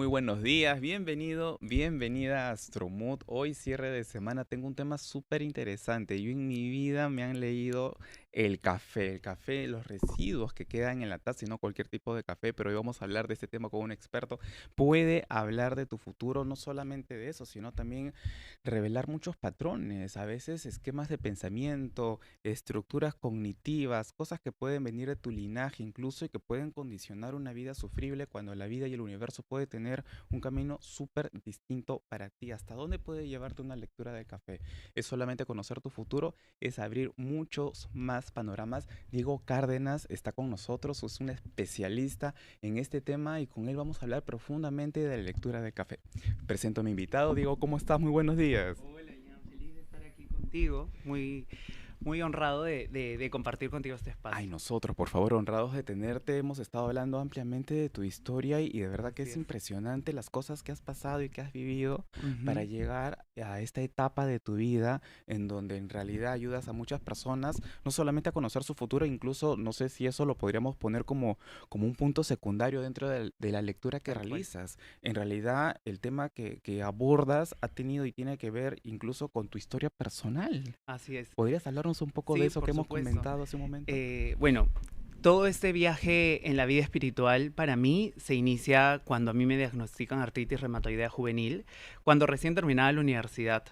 Muy buenos días, bienvenido, bienvenida a Astromood. Hoy cierre de semana tengo un tema súper interesante. Yo en mi vida me han leído el café, los residuos que quedan en la taza y no cualquier tipo de café, pero hoy vamos a hablar de este tema con un experto. Puede hablar de tu futuro, no solamente de eso, sino también revelar muchos patrones, a veces esquemas de pensamiento, estructuras cognitivas, cosas que pueden venir de tu linaje incluso y que pueden condicionar una vida sufrible cuando la vida y el universo puede tener un camino súper distinto para ti. ¿Hasta dónde puede llevarte una lectura de café? Es solamente conocer tu futuro, es abrir muchos más panoramas. Diego Cárdenas está con nosotros, es un especialista en este tema y con él vamos a hablar profundamente de la lectura de café. Presento a mi invitado. Diego, ¿cómo estás? Muy buenos días. Hola, Ian, feliz de estar aquí contigo. Muy honrado de compartir contigo este Ay, espacio. nosotros, por favor, honrados de tenerte. Hemos estado hablando ampliamente de tu historia y de verdad que Así es es. impresionante las cosas que has pasado y que has vivido para Ujú. llegar a esta etapa de tu vida en donde en realidad ayudas a muchas personas, no solamente a conocer su futuro, incluso no sé si eso lo podríamos poner como un punto secundario dentro de la lectura que Tal cual. realizas. En realidad, el tema que abordas ha tenido y tiene que ver incluso con tu historia personal. Así es. ¿Podrías hablarnos un poco de Sí, eso que por hemos supuesto. comentado hace un momento? Bueno, todo este viaje en la vida espiritual para mí se inicia cuando a mí me diagnostican artritis reumatoidea juvenil, cuando recién terminaba la universidad.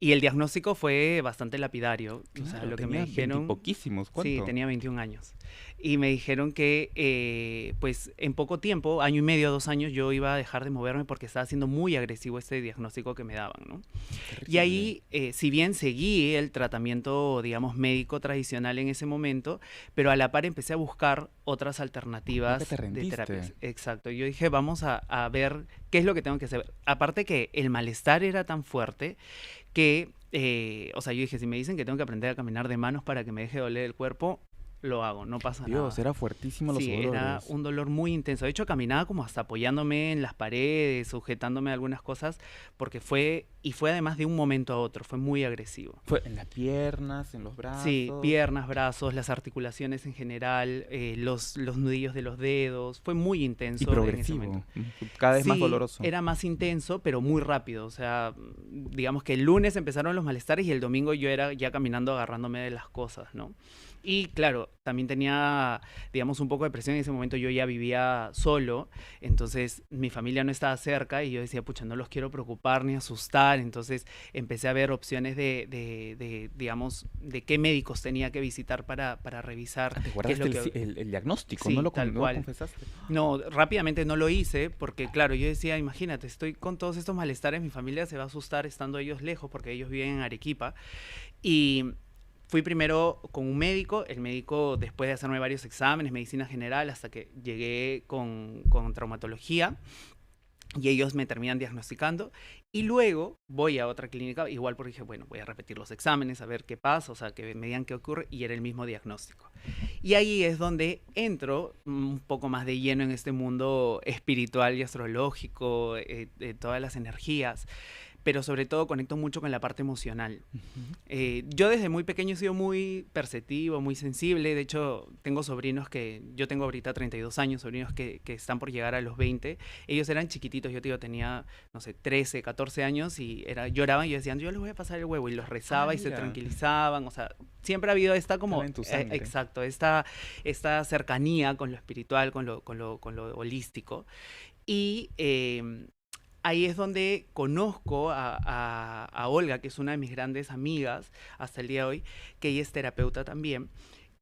Y el diagnóstico fue bastante lapidario. O sea, Claro, lo que me tenía dijeron, veintipoquísimos, sí, ¿cuánto? tenía 21 años. Y me dijeron que, pues, en poco tiempo, año y medio, 2 años, yo iba a dejar de moverme porque estaba siendo muy agresivo este diagnóstico que me daban, ¿no? Y Terrible. ahí, si bien seguí el tratamiento, digamos, médico tradicional en ese momento, pero a la par empecé a buscar otras Nunca te alternativas de rendiste. terapias. Exacto. Yo dije, vamos a ver qué es lo que tengo que hacer. Aparte que el malestar era tan fuerte que, o sea, yo dije, si me dicen que tengo que aprender a caminar de manos para que me deje doler el cuerpo, lo hago, no pasa Dios, nada. era fuertísimo los Sí, era olores. un dolor muy intenso. De hecho, caminaba como hasta apoyándome en las paredes, sujetándome a algunas cosas, porque fue además de un momento a otro, fue muy agresivo. Fue en las piernas, en los Sí, brazos piernas, brazos, las articulaciones en general, los nudillos de los dedos, fue muy y intenso en ese momento. progresivo, cada vez más Sí, doloroso. era más intenso, pero muy rápido. O sea, digamos que el lunes empezaron los malestares y el domingo yo era ya caminando agarrándome de las cosas, ¿no? Y claro, también tenía, digamos, un poco de presión. En ese momento yo ya vivía solo, entonces mi familia no estaba cerca y yo decía, pucha, no los quiero preocupar ni asustar. Entonces empecé a ver opciones digamos, de qué médicos tenía que visitar para revisar Ah, te qué es guardaste lo que... el diagnóstico, Sí, tal no lo cual. confesaste. No, rápidamente no lo hice porque, claro, yo decía, imagínate, estoy con todos estos malestares, mi familia se va a asustar estando ellos lejos porque ellos viven en Arequipa. Y fui primero con un médico, el médico después de hacerme varios exámenes, medicina general, hasta que llegué con traumatología y ellos me terminan diagnosticando. Y luego voy a otra clínica, igual porque dije, bueno, voy a repetir los exámenes, a ver qué pasa, o sea, que me digan qué ocurre, y era el mismo diagnóstico. Y ahí es donde entro un poco más de lleno en este mundo espiritual y astrológico, de todas las energías, pero sobre todo conecto mucho con la parte emocional. Ujú. Yo desde muy pequeño he sido muy perceptivo, muy sensible. De hecho, tengo sobrinos yo tengo ahorita 32 años, sobrinos que están por llegar a los 20. Ellos eran chiquititos, yo te digo, tenía, no sé, 13, 14 años y lloraban y yo decían, yo les voy a pasar el huevo y los Ah, rezaba y se mira, tranquilizaban. O sea, siempre ha habido esta estaba como, en tu sangre. exacto, esta cercanía con lo espiritual, con lo holístico. Y ahí es donde conozco a Olga, que es una de mis grandes amigas hasta el día de hoy, que ella es terapeuta también,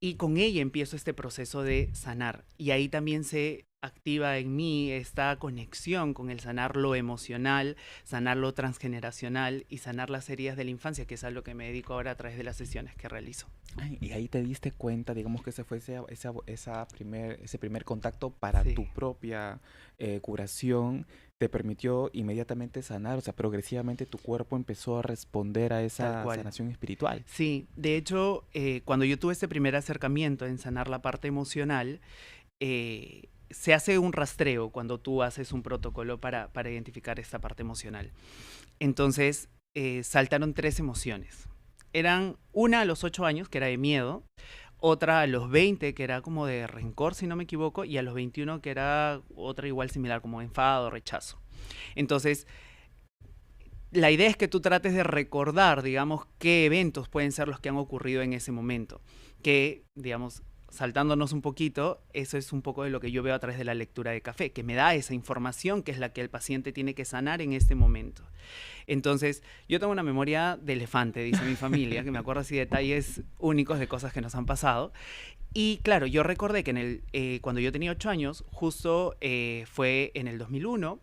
y con ella empiezo este proceso de sanar. Y ahí también se activa en mí esta conexión con el sanar lo emocional, sanar lo transgeneracional y sanar las heridas de la infancia, que es a lo que me dedico ahora a través de las sesiones que realizo. Ay, y ahí te diste cuenta, digamos que ese fue ese primer contacto para tu Sí, propia curación, te permitió inmediatamente sanar, o sea, progresivamente tu cuerpo empezó a responder a tal esa cual. sanación espiritual. Sí, de hecho, cuando yo tuve este primer acercamiento en sanar la parte emocional, se hace un rastreo cuando tú haces un protocolo para identificar esta parte emocional. Entonces, saltaron tres emociones. Eran una a los 8 años, que era de miedo, otra a los 20, que era como de rencor, si no me equivoco, y a los 21, que era otra igual similar, como enfado, rechazo. Entonces, la idea es que tú trates de recordar, digamos, qué eventos pueden ser los que han ocurrido en ese momento. Que, digamos, saltándonos un poquito, eso es un poco de lo que yo veo a través de la lectura de café, que me da esa información que es la que el paciente tiene que sanar en este momento. Entonces, yo tengo una memoria de elefante, dice mi familia, que me acuerdo así detalles únicos de cosas que nos han pasado. Y claro, yo recordé que cuando yo tenía 8 años, justo fue en el 2001,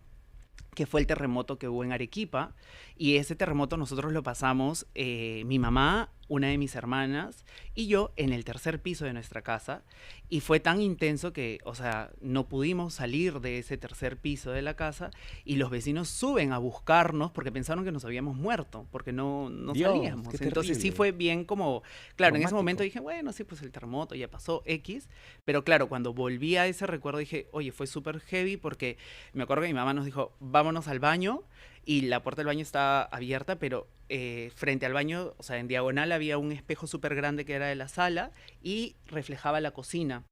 que fue el terremoto que hubo en Arequipa, y ese terremoto nosotros lo pasamos, mi mamá, una de mis hermanas y yo en el tercer piso de nuestra casa, y fue tan intenso que, o sea, no pudimos salir de ese tercer piso de la casa y los vecinos suben a buscarnos porque pensaron que nos habíamos muerto, porque no Dios, salíamos. qué Entonces sí terrible. fue bien como, claro, en ese momento Traumático. dije, bueno, sí, pues el terremoto ya pasó, X, pero claro, cuando volví a ese recuerdo dije, oye, fue súper heavy porque me acuerdo que mi mamá nos dijo, vámonos al baño, y la puerta del baño estaba abierta, pero frente al baño, o sea, en diagonal había un espejo súper grande que era de la sala y reflejaba la cocina.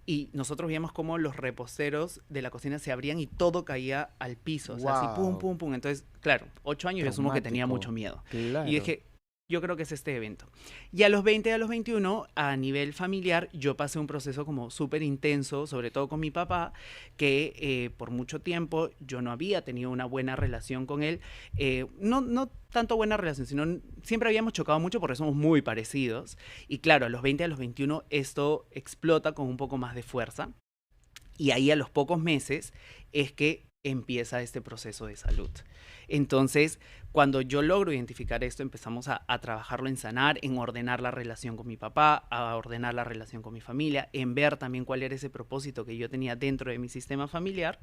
Y nosotros veíamos cómo los reposteros de la cocina se abrían y todo caía al piso, o sea, así pum, Wow, pum, pum. Entonces, claro, 8 años yo asumo que tenía mucho traumático. miedo. Y Claro. dije, yo creo que es este evento. Y a los 20, a los 21, a nivel familiar, yo pasé un proceso como súper intenso, sobre todo con mi papá, que por mucho tiempo yo no había tenido una buena relación con él. No tanto buena relación, sino siempre habíamos chocado mucho porque somos muy parecidos. Y claro, a los 20, a los 21, esto explota con un poco más de fuerza. Y ahí a los pocos meses es que empieza este proceso de salud. Entonces, cuando yo logro identificar esto, empezamos a trabajarlo en sanar, en ordenar la relación con mi papá, a ordenar la relación con mi familia, en ver también cuál era ese propósito que yo tenía dentro de mi sistema familiar,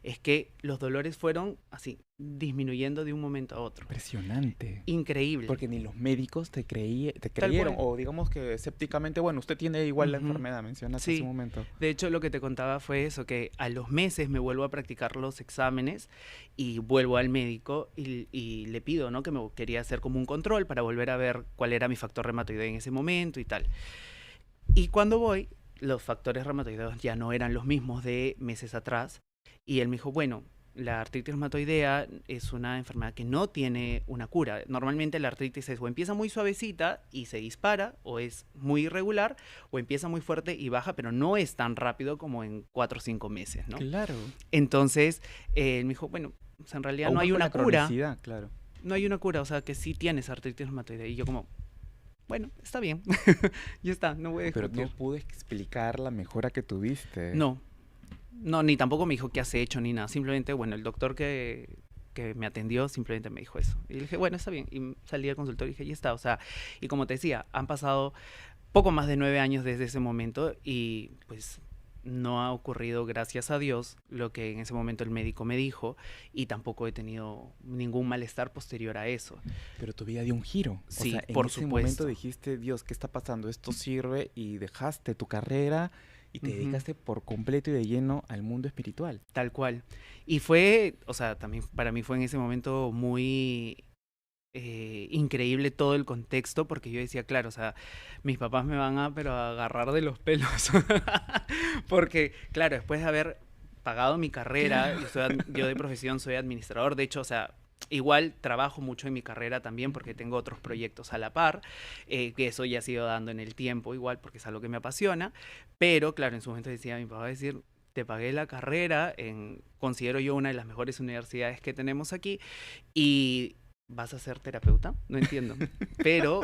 es que los dolores fueron así, disminuyendo de un momento a otro. Impresionante. Increíble, Porque ni los médicos te tal creyeron, cual. o digamos que escépticamente, bueno, usted tiene igual la Ujú. enfermedad, mencionaste hace un Sí, momento. de hecho lo que te contaba fue eso, que a los meses me vuelvo a practicar los exámenes y vuelvo al médico y le pido, ¿no? Que me quería hacer como un control para volver a ver cuál era mi factor reumatoide en ese momento y tal. Y cuando voy, los factores reumatoideos ya no eran los mismos de meses atrás. Y él me dijo, bueno, la artritis reumatoidea es una enfermedad que no tiene una cura. Normalmente la artritis es o empieza muy suavecita y se dispara, o es muy irregular, o empieza muy fuerte y baja, pero no es tan rápido como en 4 o 5 meses, ¿no? Claro. Entonces, él me dijo, bueno, o sea, en realidad Aún no más hay con una la cura, cronicidad, claro. no hay una cura, o sea, que sí tienes artritis reumatoidea. Y yo como, bueno, está bien, ya está, no voy a Pero no discutir. pude explicar la mejora que tuviste. No, no, ni tampoco me dijo qué has hecho ni nada. Simplemente, bueno, el doctor que me atendió simplemente me dijo eso. Y le dije, bueno, está bien. Y salí al consultorio y dije, ya está. O sea, y como te decía, han pasado poco más de 9 años desde ese momento y pues no ha ocurrido, gracias a Dios, lo que en ese momento el médico me dijo, y tampoco he tenido ningún malestar posterior a eso. Pero tu vida dio un giro. O Sí, sea, en por ese momento supuesto. dijiste, Dios, ¿qué está pasando? Esto sirve y dejaste tu carrera y te Ujú. dedicaste por completo y de lleno al mundo espiritual. Tal cual. Y fue, o sea, también para mí fue en ese momento muy increíble todo el contexto, porque yo decía, claro, o sea, mis papás me van a, pero a agarrar de los pelos. Porque, claro, después de haber pagado mi carrera, Claro. yo de profesión soy administrador, de hecho, o sea, igual trabajo mucho en mi carrera también porque tengo otros proyectos a la par, que eso ya ha sido dando en el tiempo igual porque es algo que me apasiona, pero claro, en su momento decía mi papá decir, te pagué la carrera en, considero yo una de las mejores universidades que tenemos aquí y vas a ser terapeuta, no entiendo. Pero,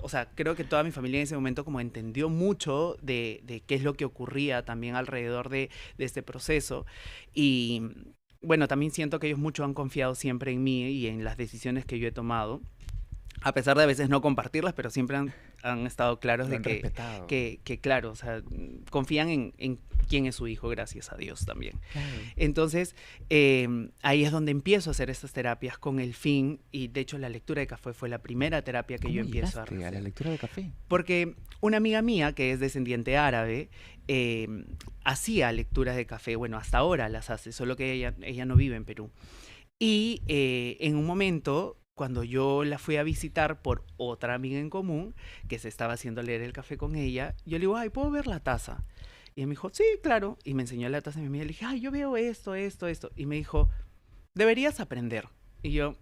o sea, creo que toda mi familia en ese momento como entendió mucho de qué es lo que ocurría también alrededor de este proceso. Y bueno, también siento que ellos mucho han confiado siempre en mí y en las decisiones que yo he tomado a pesar de a veces no compartirlas, pero siempre han estado claros Lo de han respetado. que claro, o sea, confían en quién es su hijo, gracias a Dios también. Claro. Entonces, ahí es donde empiezo a hacer estas terapias con el fin, y de hecho la lectura de café fue la primera terapia que yo ¿Cómo empiezo a llegaste a la hacer. lectura de café? Porque una amiga mía, que es descendiente árabe, hacía lecturas de café, bueno, hasta ahora las hace, solo que ella no vive en Perú. Y en un momento, cuando yo la fui a visitar por otra amiga en común, que se estaba haciendo leer el café con ella, yo le digo, ay, ¿puedo ver la taza? Y ella me dijo, sí, claro. Y me enseñó la taza de mi amiga. Le dije, ay, yo veo esto, esto, esto. Y me dijo, deberías aprender. Y yo,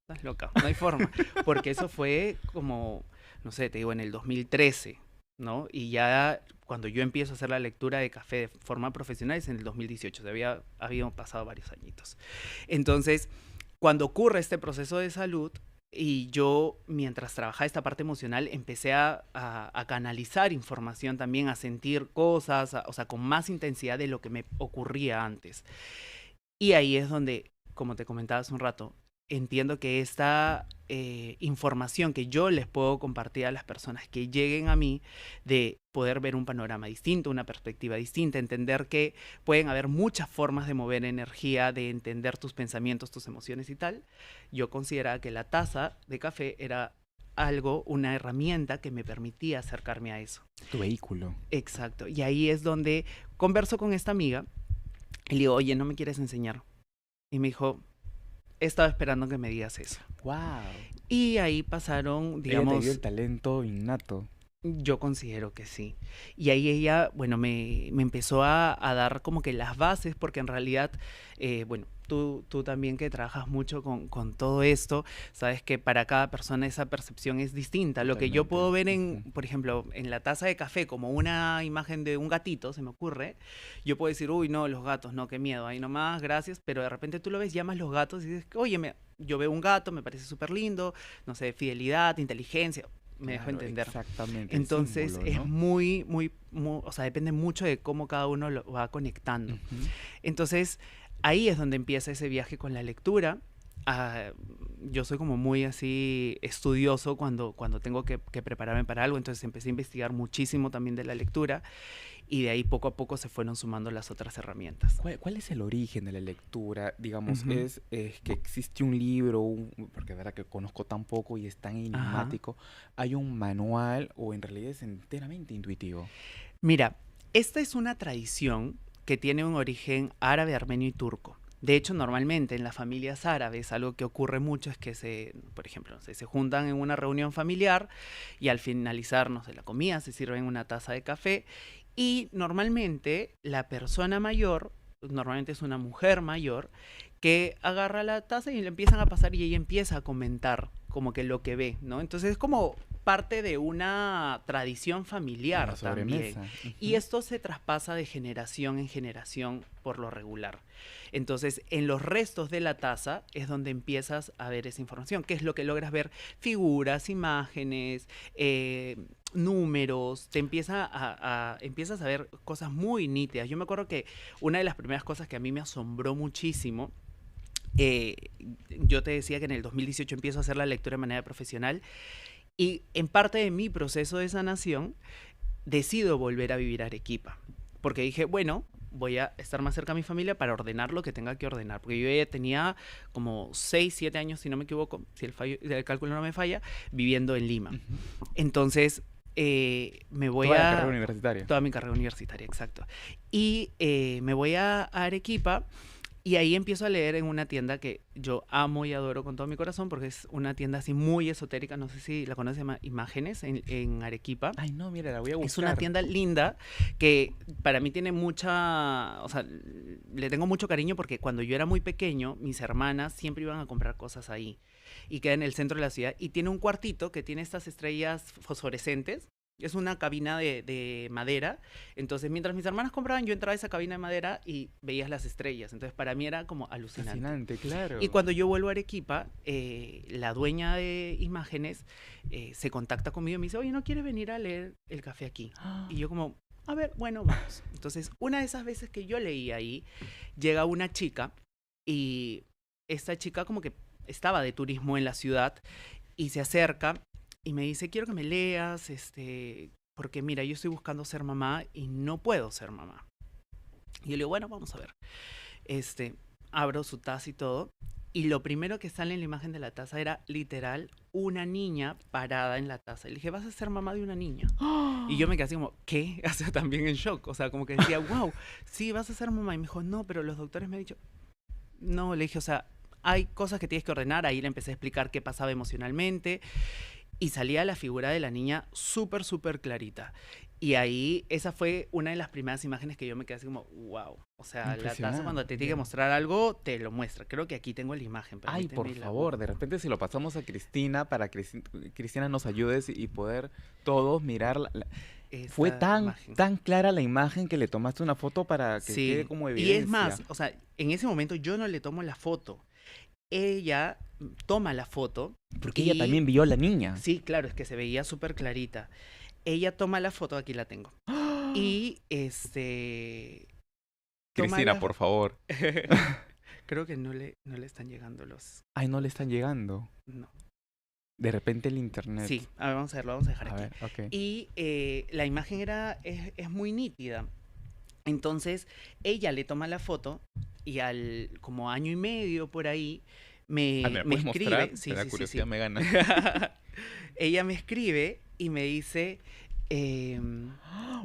estás loca, no hay forma. Porque eso fue como, no sé, te digo, en el 2013, ¿no? Y ya cuando yo empiezo a hacer la lectura de café de forma profesional es en el 2018, habían pasado varios añitos. Entonces, cuando ocurre este proceso de salud, y yo, mientras trabajaba esta parte emocional, empecé a canalizar información también, a sentir cosas, o sea, con más intensidad de lo que me ocurría antes. Y ahí es donde, como te comentaba hace un rato, entiendo que esta información que yo les puedo compartir a las personas que lleguen a mí, de poder ver un panorama distinto, una perspectiva distinta, entender que pueden haber muchas formas de mover energía, de entender tus pensamientos, tus emociones y tal, yo consideraba que la taza de café era algo, una herramienta que me permitía acercarme a eso. Tu vehículo. Exacto. Y ahí es donde converso con esta amiga y le digo, oye, ¿no me quieres enseñar? Y me dijo, he estado esperando que me digas eso. Wow. Y ahí pasaron, Ella te digamos, dio el talento innato. yo considero que sí. Y ahí ella, bueno, me empezó a dar como que las bases, porque en realidad, bueno, tú también que trabajas mucho con todo esto, sabes que para cada persona esa percepción es distinta. Lo que yo puedo ver en, Ujú. por ejemplo, en la taza de café como una imagen de un gatito, se me ocurre, yo puedo decir, uy, no, los gatos, no, qué miedo, ahí nomás, gracias, pero de repente tú lo ves, llamas los gatos y dices, oye, yo veo un gato, me parece súper lindo, no sé, fidelidad, inteligencia, me dejo Claro, entender. exactamente, el Entonces símbolo, es ¿no? o sea, depende mucho de cómo cada uno lo va conectando. Ujú. Entonces ahí es donde empieza ese viaje con la lectura. Ah, yo soy como muy así estudioso cuando tengo que prepararme para algo, entonces empecé a investigar muchísimo también de la lectura y de ahí poco a poco se fueron sumando las otras herramientas. ¿Cuál es el origen de la lectura? Digamos, Ujú. es que existe un libro, porque de verdad que conozco tan poco y es tan Ajá. enigmático, ¿hay un manual o en realidad es enteramente intuitivo? Mira, esta es una tradición que tiene un origen árabe, armenio y turco. De hecho, normalmente en las familias árabes algo que ocurre mucho es que por ejemplo, no sé, se juntan en una reunión familiar y al finalizar, no sé, la comida se sirven una taza de café y normalmente la persona mayor, normalmente es una mujer mayor, que agarra la taza y le empiezan a pasar y ella empieza a comentar como que lo que ve, ¿no? Entonces es como parte de una tradición Una familiar también. sobremesa. Y Ujú. esto se traspasa de generación en generación por lo regular. Entonces, en los restos de la taza es donde empiezas a ver esa información, que es lo que logras ver, figuras, imágenes, números, empiezas a ver cosas muy nítidas. Yo me acuerdo que una de las primeras cosas que a mí me asombró muchísimo, eh, yo te decía que en el 2018 empiezo a hacer la lectura de manera profesional y en parte de mi proceso de sanación decido volver a vivir a Arequipa. Porque dije, bueno, voy a estar más cerca a mi familia para ordenar lo que tenga que ordenar. Porque yo ya tenía como 6 7 años, si no me equivoco, si el cálculo no me falla, viviendo en Lima. Ujú. Entonces, me voy Toda la carrera a... universitaria. Toda mi carrera universitaria, exacto. Y me voy a Arequipa y ahí empiezo a leer en una tienda que yo amo y adoro con todo mi corazón porque es una tienda así muy esotérica, no sé si la conoces, se llama Imágenes en Arequipa. Ay, no, mira, la voy a Es una buscar. tienda linda que para mí tiene mucha, o sea, le tengo mucho cariño porque cuando yo era muy pequeño, mis hermanas siempre iban a comprar cosas ahí y queda en el centro de la ciudad y tiene un cuartito que tiene estas estrellas fosforescentes. Es una cabina de madera. Entonces, mientras mis hermanas compraban, yo entraba a esa cabina de madera y veías las estrellas. Entonces, para mí era como alucinante. Fascinante, Y claro. cuando yo vuelvo a Arequipa, la dueña de Imágenes se contacta conmigo y me dice, oye, ¿no quieres venir a leer el café aquí? Y yo como, a ver, bueno, vamos. Entonces, una de esas veces que yo leí ahí, llega una chica y esta chica como que estaba de turismo en la ciudad y se acerca y me dice, quiero que me leas, porque mira, yo estoy buscando ser mamá y no puedo ser mamá. Y yo le digo, bueno, vamos a ver. Este, abro su taza y todo. Y lo primero que sale en la imagen de la taza era literal una niña parada en la taza. Y le dije, vas a ser mamá de una niña. Y yo me quedé así como, ¿qué? O sea, también en shock. O sea, como que decía, wow, sí, vas a ser mamá. Y me dijo, no, pero los doctores me han dicho, no, le dije, o sea, hay cosas que tienes que ordenar. Ahí le empecé a explicar qué pasaba emocionalmente y salía la figura de la niña súper, súper clarita. Y ahí, esa fue una de las primeras imágenes que yo me quedé así como, wow. O sea, la taza cuando te Impresionante. tiene que mostrar algo, te lo muestra. Creo que aquí tengo la imagen, Ay, por permíteme y la favor, de busco. repente si lo pasamos a Cristina para que Cristina nos ayude y poder todos mirar. Fue Esta tan, imagen. tan clara la imagen que le tomaste una foto para que quede Sí. como Y es evidencia. más, o sea, en ese momento yo no le tomo la foto. Ella toma la foto Porque ella y también vio a la niña. sí, claro, es que se veía súper clarita. Ella toma la foto, aquí la tengo. Y toma Cristina, la. por favor. Creo que no le están llegando los. Ay, no le están llegando. No. De repente el internet. Sí, a ver, vamos a verlo, vamos a dejar A aquí. ver, ok. Y la imagen es muy nítida. Entonces, ella le toma la foto y al como año y medio por ahí Ah, me, ¿me la me puedes mostrar? escribe. Me Sí, da sí, sí, curiosidad, sí. me gana. Ella me escribe y me dice,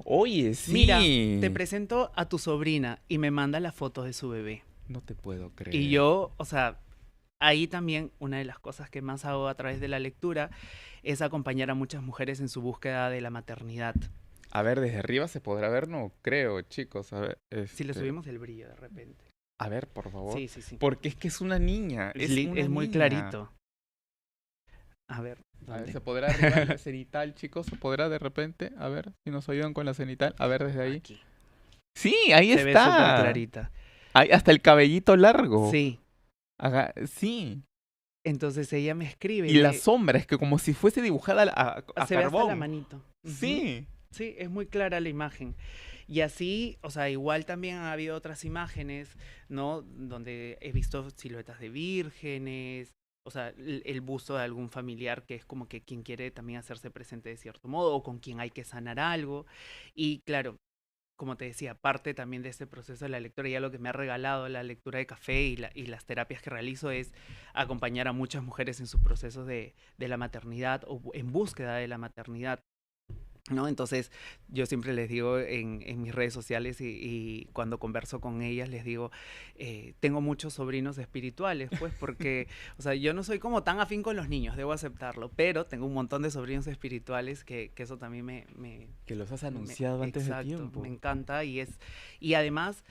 Oye, mira, te sí. presento a tu sobrina y me manda las fotos de su bebé. No te puedo Y creer. yo, o sea, ahí también una de las cosas que más hago a través de la lectura es acompañar a muchas mujeres en su búsqueda de la maternidad. A ver, desde arriba se podrá ver, no creo, chicos. A ver, Si le subimos el brillo de repente. a ver, por favor. Sí, sí, sí. Porque es que es una niña, es una Es muy niña. clarito. A ver, A ver, ¿dónde? ¿se podrá arriba la cenital, chicos? ¿Se podrá de repente? A ver, si nos ayudan con la cenital. A ver, desde ahí. Aquí. Sí, ahí Se ve súper está. clarita. Ahí, hasta el cabellito largo. Sí. Sí. Entonces ella me escribe. Y la sombra es que como si fuese dibujada a Se ve hasta la carbón. manito. Ujú. Sí. Sí, es muy clara la imagen. Y así, o sea, igual también ha habido otras imágenes, ¿no? Donde he visto siluetas de vírgenes, o sea, el busto de algún familiar que es como que quien quiere también hacerse presente de cierto modo o con quien hay que sanar algo. Y claro, como te decía, parte también de este proceso de la lectura, ya lo que me ha regalado la lectura de café y las terapias que realizo es acompañar a muchas mujeres en sus procesos de la maternidad o en búsqueda de la maternidad. ¿No? Entonces, yo siempre les digo en mis redes sociales y cuando converso con ellas, les digo, tengo muchos sobrinos espirituales, pues, porque, o sea, yo no soy como tan afín con los niños, debo aceptarlo, pero tengo un montón de sobrinos espirituales que eso también Que los has anunciado antes de exacto, me tiempo. encanta y además,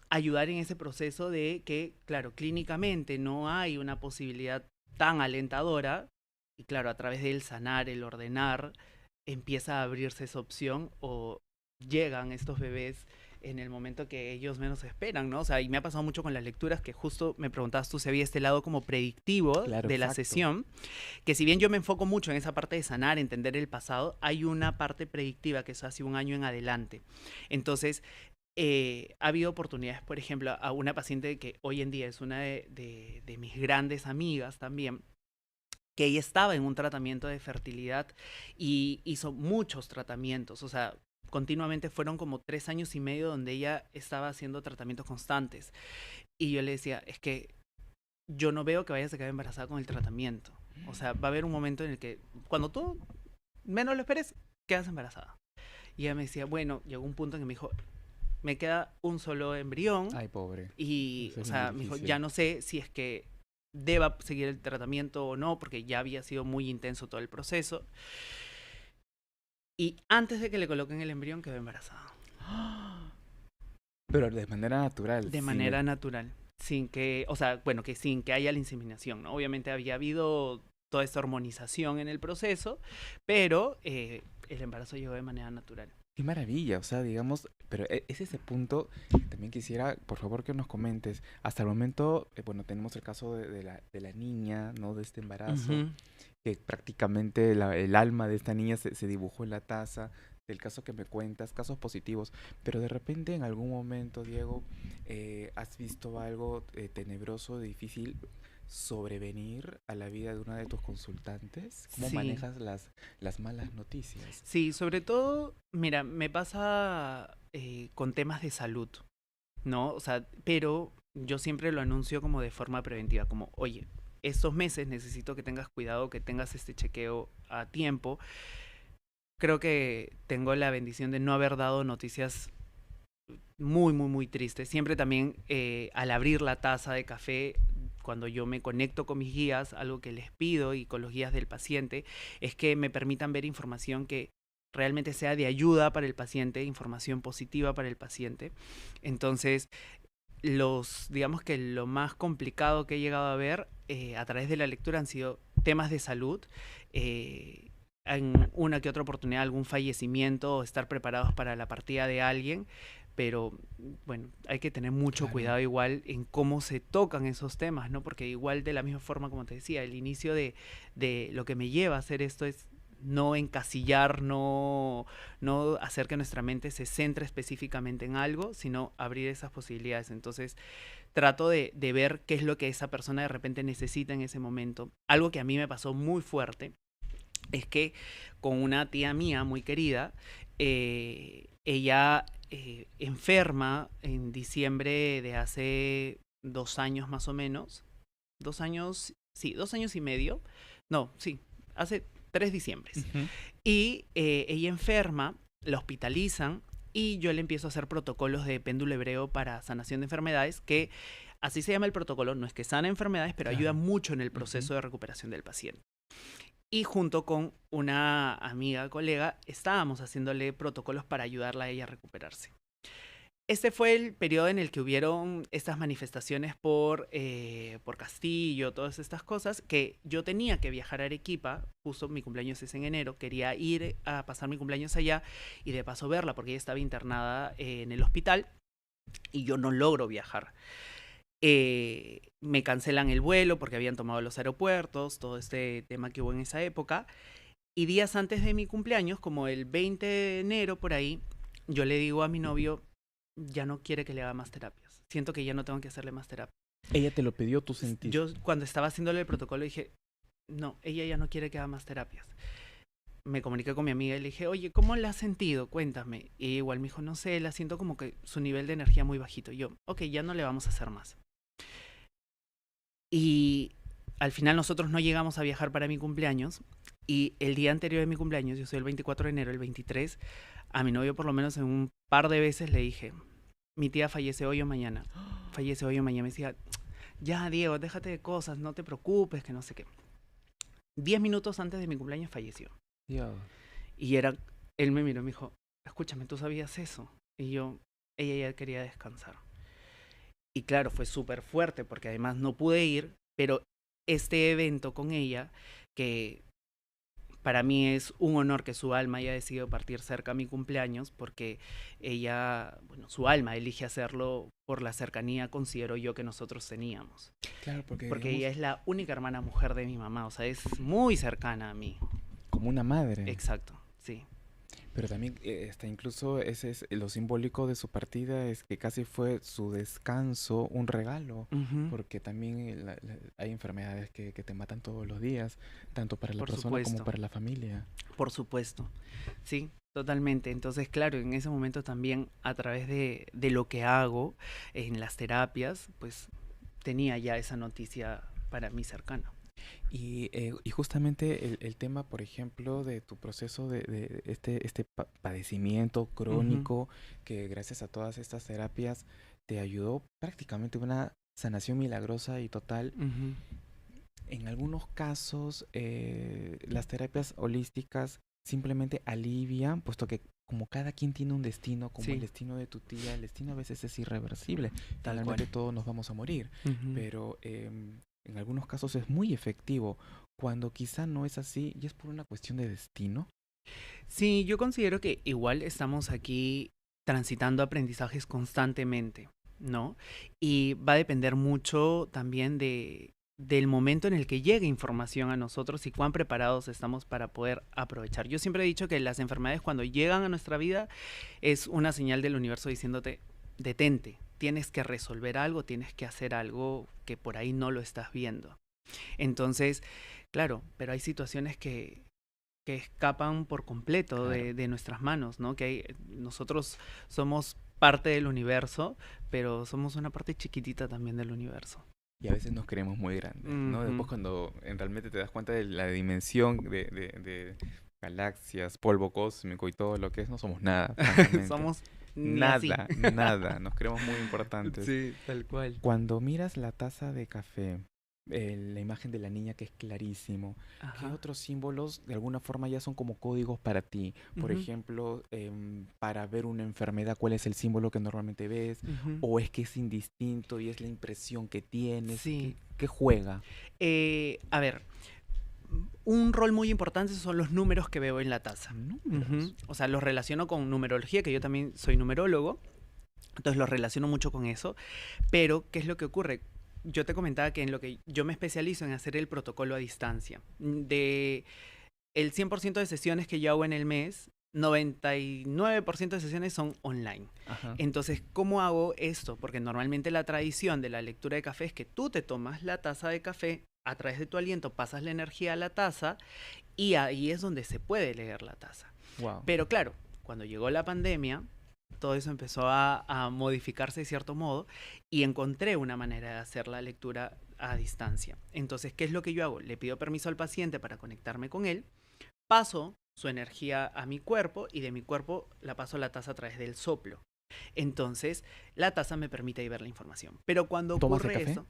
ayudar en ese proceso de que, claro, clínicamente no hay una posibilidad tan alentadora, y claro, a través del sanar, el ordenar, empieza a abrirse esa opción o llegan estos bebés en el momento que ellos menos esperan, ¿no? O sea, y me ha pasado mucho con las lecturas que justo me preguntabas tú si había este lado como predictivo Claro, de la exacto. sesión, que si bien yo me enfoco mucho en esa parte de sanar, entender el pasado, hay una parte predictiva que es hace un año en adelante. Entonces, ha habido oportunidades, por ejemplo, a una paciente que hoy en día es una de mis grandes amigas también, que ella estaba en un tratamiento de fertilidad y hizo muchos tratamientos, o sea, continuamente fueron como 3 años y medio donde ella estaba haciendo tratamientos constantes. Y yo le decía, es que yo no veo que vayas a quedar embarazada con el tratamiento. O sea, va a haber un momento en el que cuando tú menos lo esperes, quedas embarazada. Y ella me decía, bueno, llegó un punto en que me dijo, me queda un solo embrión Ay, pobre. y, Eso o es bien sea, me dijo, difícil. ya no sé si es que deba seguir el tratamiento o no, porque ya había sido muy intenso todo el proceso. Y antes de que le coloquen el embrión, quedó embarazada. Pero de manera natural. De manera natural. Sin que, o sea, bueno, que sin que haya la inseminación, ¿no? Obviamente había habido toda esta hormonización en el proceso, pero el embarazo llegó de manera natural. Qué maravilla, o sea, digamos, pero es ese punto, también quisiera, por favor, que nos comentes. Hasta el momento, bueno, tenemos el caso de la niña, ¿no? De este embarazo, Ujú. que prácticamente el alma de esta niña se dibujó en la taza, del caso que me cuentas, casos positivos, pero de repente en algún momento, Diego, has visto algo tenebroso, difícil sobrevenir a la vida de una de tus consultantes. ¿Cómo Sí, manejas las malas noticias? sí, sobre todo, mira, me pasa con temas de salud, ¿no? O sea, pero yo siempre lo anuncio como de forma preventiva, como, oye, estos meses necesito que tengas cuidado, que tengas este chequeo a tiempo. Creo que tengo la bendición de no haber dado noticias muy, muy, muy tristes. Siempre también al abrir la taza de café, cuando yo me conecto con mis guías, algo que les pido y con los guías del paciente, es que me permitan ver información que realmente sea de ayuda para el paciente, información positiva para el paciente. Entonces, digamos que lo más complicado que he llegado a ver a través de la lectura han sido temas de salud, en una que otra oportunidad algún fallecimiento o estar preparados para la partida de alguien, pero bueno, hay que tener mucho Claro. cuidado igual en cómo se tocan esos temas, ¿no? Porque igual de la misma forma, como te decía, el inicio de lo que me lleva a hacer esto es no encasillar, no hacer que nuestra mente se centre específicamente en algo, sino abrir esas posibilidades. Entonces, trato de ver qué es lo que esa persona de repente necesita en ese momento. Algo que a mí me pasó muy fuerte es que con una tía mía muy querida, ella enferma en diciembre de hace 2 años más o menos. 2 años, sí, 2 años y medio. No, sí, hace 3 diciembres. Ujú. Y ella enferma, la hospitalizan y yo le empiezo a hacer protocolos de péndulo hebreo para sanación de enfermedades, que así se llama el protocolo, no es que sana enfermedades, pero ayuda Claro. mucho en el Ujú. proceso de recuperación del paciente. Y junto con una amiga, colega, estábamos haciéndole protocolos para ayudarla a ella a recuperarse. Este fue el periodo en el que hubieron estas manifestaciones por Castillo, todas estas cosas, que yo tenía que viajar a Arequipa, justo mi cumpleaños es en enero, quería ir a pasar mi cumpleaños allá y de paso verla, porque ella estaba internada en el hospital y yo no logro viajar. Me cancelan el vuelo porque habían tomado los aeropuertos, todo este tema que hubo en esa época. Y días antes de mi cumpleaños, como el 20 de enero por ahí, yo le digo a mi novio, ya no quiere que le haga más terapias. Siento que ya no tengo que hacerle más terapias. Ella te lo pidió, tú sentiste. Yo cuando estaba haciéndole el protocolo dije, no, ella ya no quiere que haga más terapias. Me comuniqué con mi amiga y le dije, oye, ¿cómo la has sentido? Cuéntame. Y igual me dijo, no sé, la siento como que su nivel de energía muy bajito. Y yo, ok, ya no le vamos a hacer más. Y al final nosotros no llegamos a viajar para mi cumpleaños. Y el día anterior de mi cumpleaños, yo soy el 24 de enero, el 23, a mi novio por lo menos en un par de veces le dije, mi tía fallece hoy o mañana. Fallece hoy o mañana. Me decía, ya Diego, déjate de cosas, no te preocupes, que no sé qué. 10 minutos antes de mi cumpleaños falleció. Dios. Y él me miró y me dijo, escúchame, ¿tú sabías eso? Y yo, ella ya quería descansar. Y claro, fue súper fuerte porque además no pude ir, pero este evento con ella, que para mí es un honor que su alma haya decidido partir cerca a mi cumpleaños, porque ella, bueno, su alma elige hacerlo por la cercanía, considero yo, que nosotros teníamos. Claro, porque Porque digamos, ella es la única hermana mujer de mi mamá, o sea, es muy cercana a mí. como una madre. Exacto, sí. Pero también está incluso ese es lo simbólico de su partida es que casi fue su descanso, un regalo, Ujú. porque también hay enfermedades que te matan todos los días, tanto para la Por persona como supuesto. para la familia. Por supuesto, sí, totalmente. Entonces, claro, en ese momento también a través de lo que hago en las terapias, pues tenía ya esa noticia para mí cercana. Y justamente el tema, por ejemplo, de tu proceso de este padecimiento Ujú, crónico, que gracias a todas estas terapias te ayudó prácticamente a una sanación milagrosa y total. ujú. En algunos casos, las terapias holísticas simplemente alivian, puesto que como cada quien tiene un destino, como el Sí, destino de tu tía, el destino a veces es irreversible. tal Finalmente cual. todos nos vamos a morir, Ujú. pero en algunos casos es muy efectivo. Cuando quizá no es así y es por una cuestión de destino. Sí, yo considero que igual estamos aquí transitando aprendizajes constantemente, ¿no? Y va a depender mucho también del momento en el que llegue información a nosotros y cuán preparados estamos para poder aprovechar. Yo siempre he dicho que las enfermedades cuando llegan a nuestra vida es una señal del universo diciéndote, detente, tienes que resolver algo, tienes que hacer algo que por ahí no lo estás viendo. Entonces, claro, pero hay situaciones que escapan por completo Claro. de nuestras manos, ¿no? Nosotros somos parte del universo, pero somos una parte chiquitita también del universo. Y a veces nos creemos muy grandes, ¿no? Ujú. Después cuando realmente te das cuenta de la dimensión de galaxias, polvo cósmico y todo lo que es, no somos nada, francamente. Somos ni así. Nada, nada. Nos creemos muy importantes. Sí, tal cual. Cuando miras la taza de café la imagen de la niña que es clarísimo. ¿Qué Ajá. otros símbolos de alguna forma ya son como códigos para ti? Por Ujú, ejemplo, para ver una enfermedad, ¿cuál es el símbolo que normalmente ves? ujú. ¿O es que es indistinto y es la impresión que tienes? Sí. ¿Qué juega? A ver, un rol muy importante son los números que veo en la taza. Ujú. Números. O sea, los relaciono con numerología, que yo también soy numerólogo, entonces los relaciono mucho con eso. Pero, ¿qué es lo que ocurre? Yo te comentaba que en lo que yo me especializo en hacer el protocolo a distancia. De el 100% de sesiones que yo hago en el mes, 99% de sesiones son online. Ajá. Entonces, ¿cómo hago esto? Porque normalmente la tradición de la lectura de café es que tú te tomas la taza de café, a través de tu aliento pasas la energía a la taza y ahí es donde se puede leer la taza. Wow. Pero claro, cuando llegó la pandemia, todo eso empezó a modificarse de cierto modo y encontré una manera de hacer la lectura a distancia. Entonces, ¿qué es lo que yo hago? Le pido permiso al paciente para conectarme con él, paso su energía a mi cuerpo y de mi cuerpo la paso a la taza a través del soplo. Entonces, la taza me permite ahí ver la información. Pero cuando ¿Tomas el ocurre café? eso,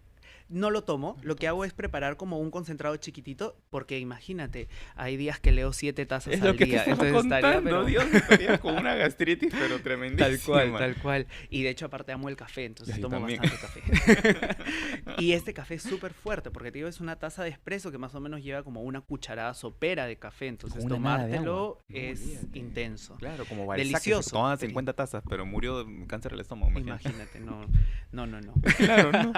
no lo tomo. No lo Lo que hago tomas. es preparar como un concentrado chiquitito, porque imagínate, hay días que leo 7 tazas Es lo al que te día. estaba Entonces estaría, contando, pero Dios, estaría con una gastritis, pero tal cual, tremendísima. tal cual. Y de hecho, aparte amo el café, Y entonces ahí tomo también. bastante café. Y este café es súper fuerte, porque te digo, es una taza de espresso que más o menos lleva como una cucharada sopera de café. Con Entonces, una nada de agua. tomártelo No, es olvídate. intenso. Claro, como Balzac, que se Delicioso. tomaba 50 tazas, pero murió de cáncer del estómago, imagínate. Imagínate, no, no, no, no. Claro, no.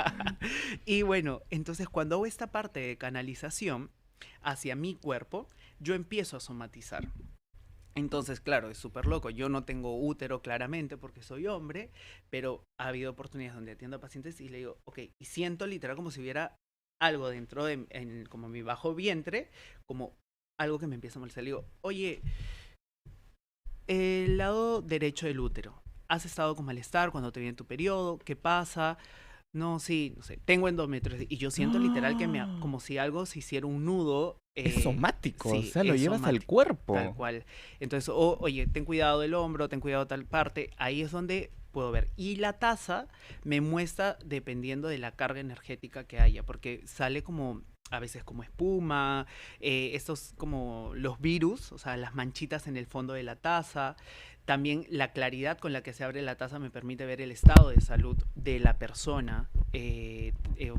Y bueno, entonces cuando hago esta parte de canalización hacia mi cuerpo, yo empiezo a somatizar. Entonces, claro, es súper loco. Yo no tengo útero claramente porque soy hombre, pero ha habido oportunidades donde atiendo a pacientes y le digo, ok, y siento literal como si hubiera algo dentro de como mi bajo vientre, como algo que me empieza a molestar. Le digo, oye, el lado derecho del útero, ¿has estado con malestar cuando te viene tu periodo? ¿Qué pasa? No, sí, no sé, tengo endometriosis y yo siento literal que ¡Ah! como si algo se hiciera un nudo, Es somático, o sí, sea, lo es llevas al somático, tal cuerpo. cual. Entonces, oye, ten cuidado del hombro, ten cuidado tal parte, ahí es donde puedo ver. Y la taza me muestra dependiendo de la carga energética que haya, porque sale como a veces como espuma, estos como los virus, o sea, las manchitas en el fondo de la taza. También la claridad con la que se abre la taza me permite ver el estado de salud de la persona,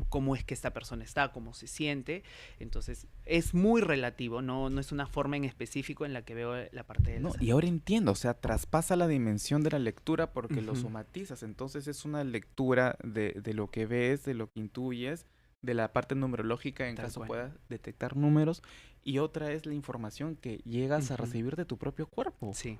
cómo es que esta persona está, cómo se siente. Entonces, es muy relativo, no es una forma en específico en la que veo la parte de la No, y salud. ahora entiendo, o sea, traspasa la dimensión de la lectura porque lo Ujú, somatizas. Entonces es una lectura de lo que ves, de lo que intuyes, de la parte numerológica en tal caso cual. puedas detectar números, y otra es la información que llegas a Ujú, recibir de tu propio cuerpo. sí,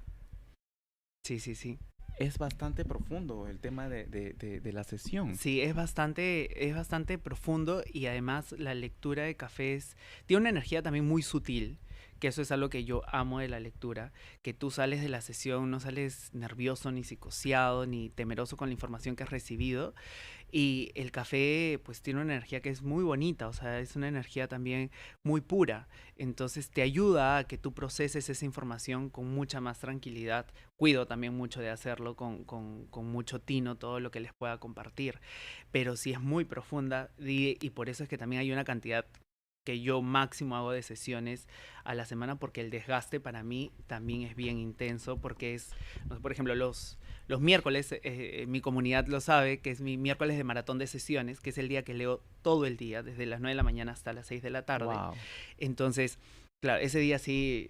sí, sí, sí. Es bastante profundo el tema de la sesión. Sí, es bastante profundo y además la lectura de cafés tiene una energía también muy sutil, que eso es algo que yo amo de la lectura, que tú sales de la sesión, no sales nervioso, ni psicoseado, ni temeroso con la información que has recibido, y el café pues tiene una energía que es muy bonita, o sea, es una energía también muy pura. Entonces te ayuda a que tú proceses esa información con mucha más tranquilidad. Cuido también mucho de hacerlo con mucho tino, todo lo que les pueda compartir. Pero sí es muy profunda y por eso es que también hay una cantidad que yo máximo hago de sesiones a la semana porque el desgaste para mí también es bien intenso porque es, no sé, por ejemplo, los miércoles, mi comunidad lo sabe, que es mi miércoles de maratón de sesiones, que es el día que leo todo el día, desde las 9 de la mañana hasta las 6 de la tarde. Wow. Entonces, claro, ese día sí,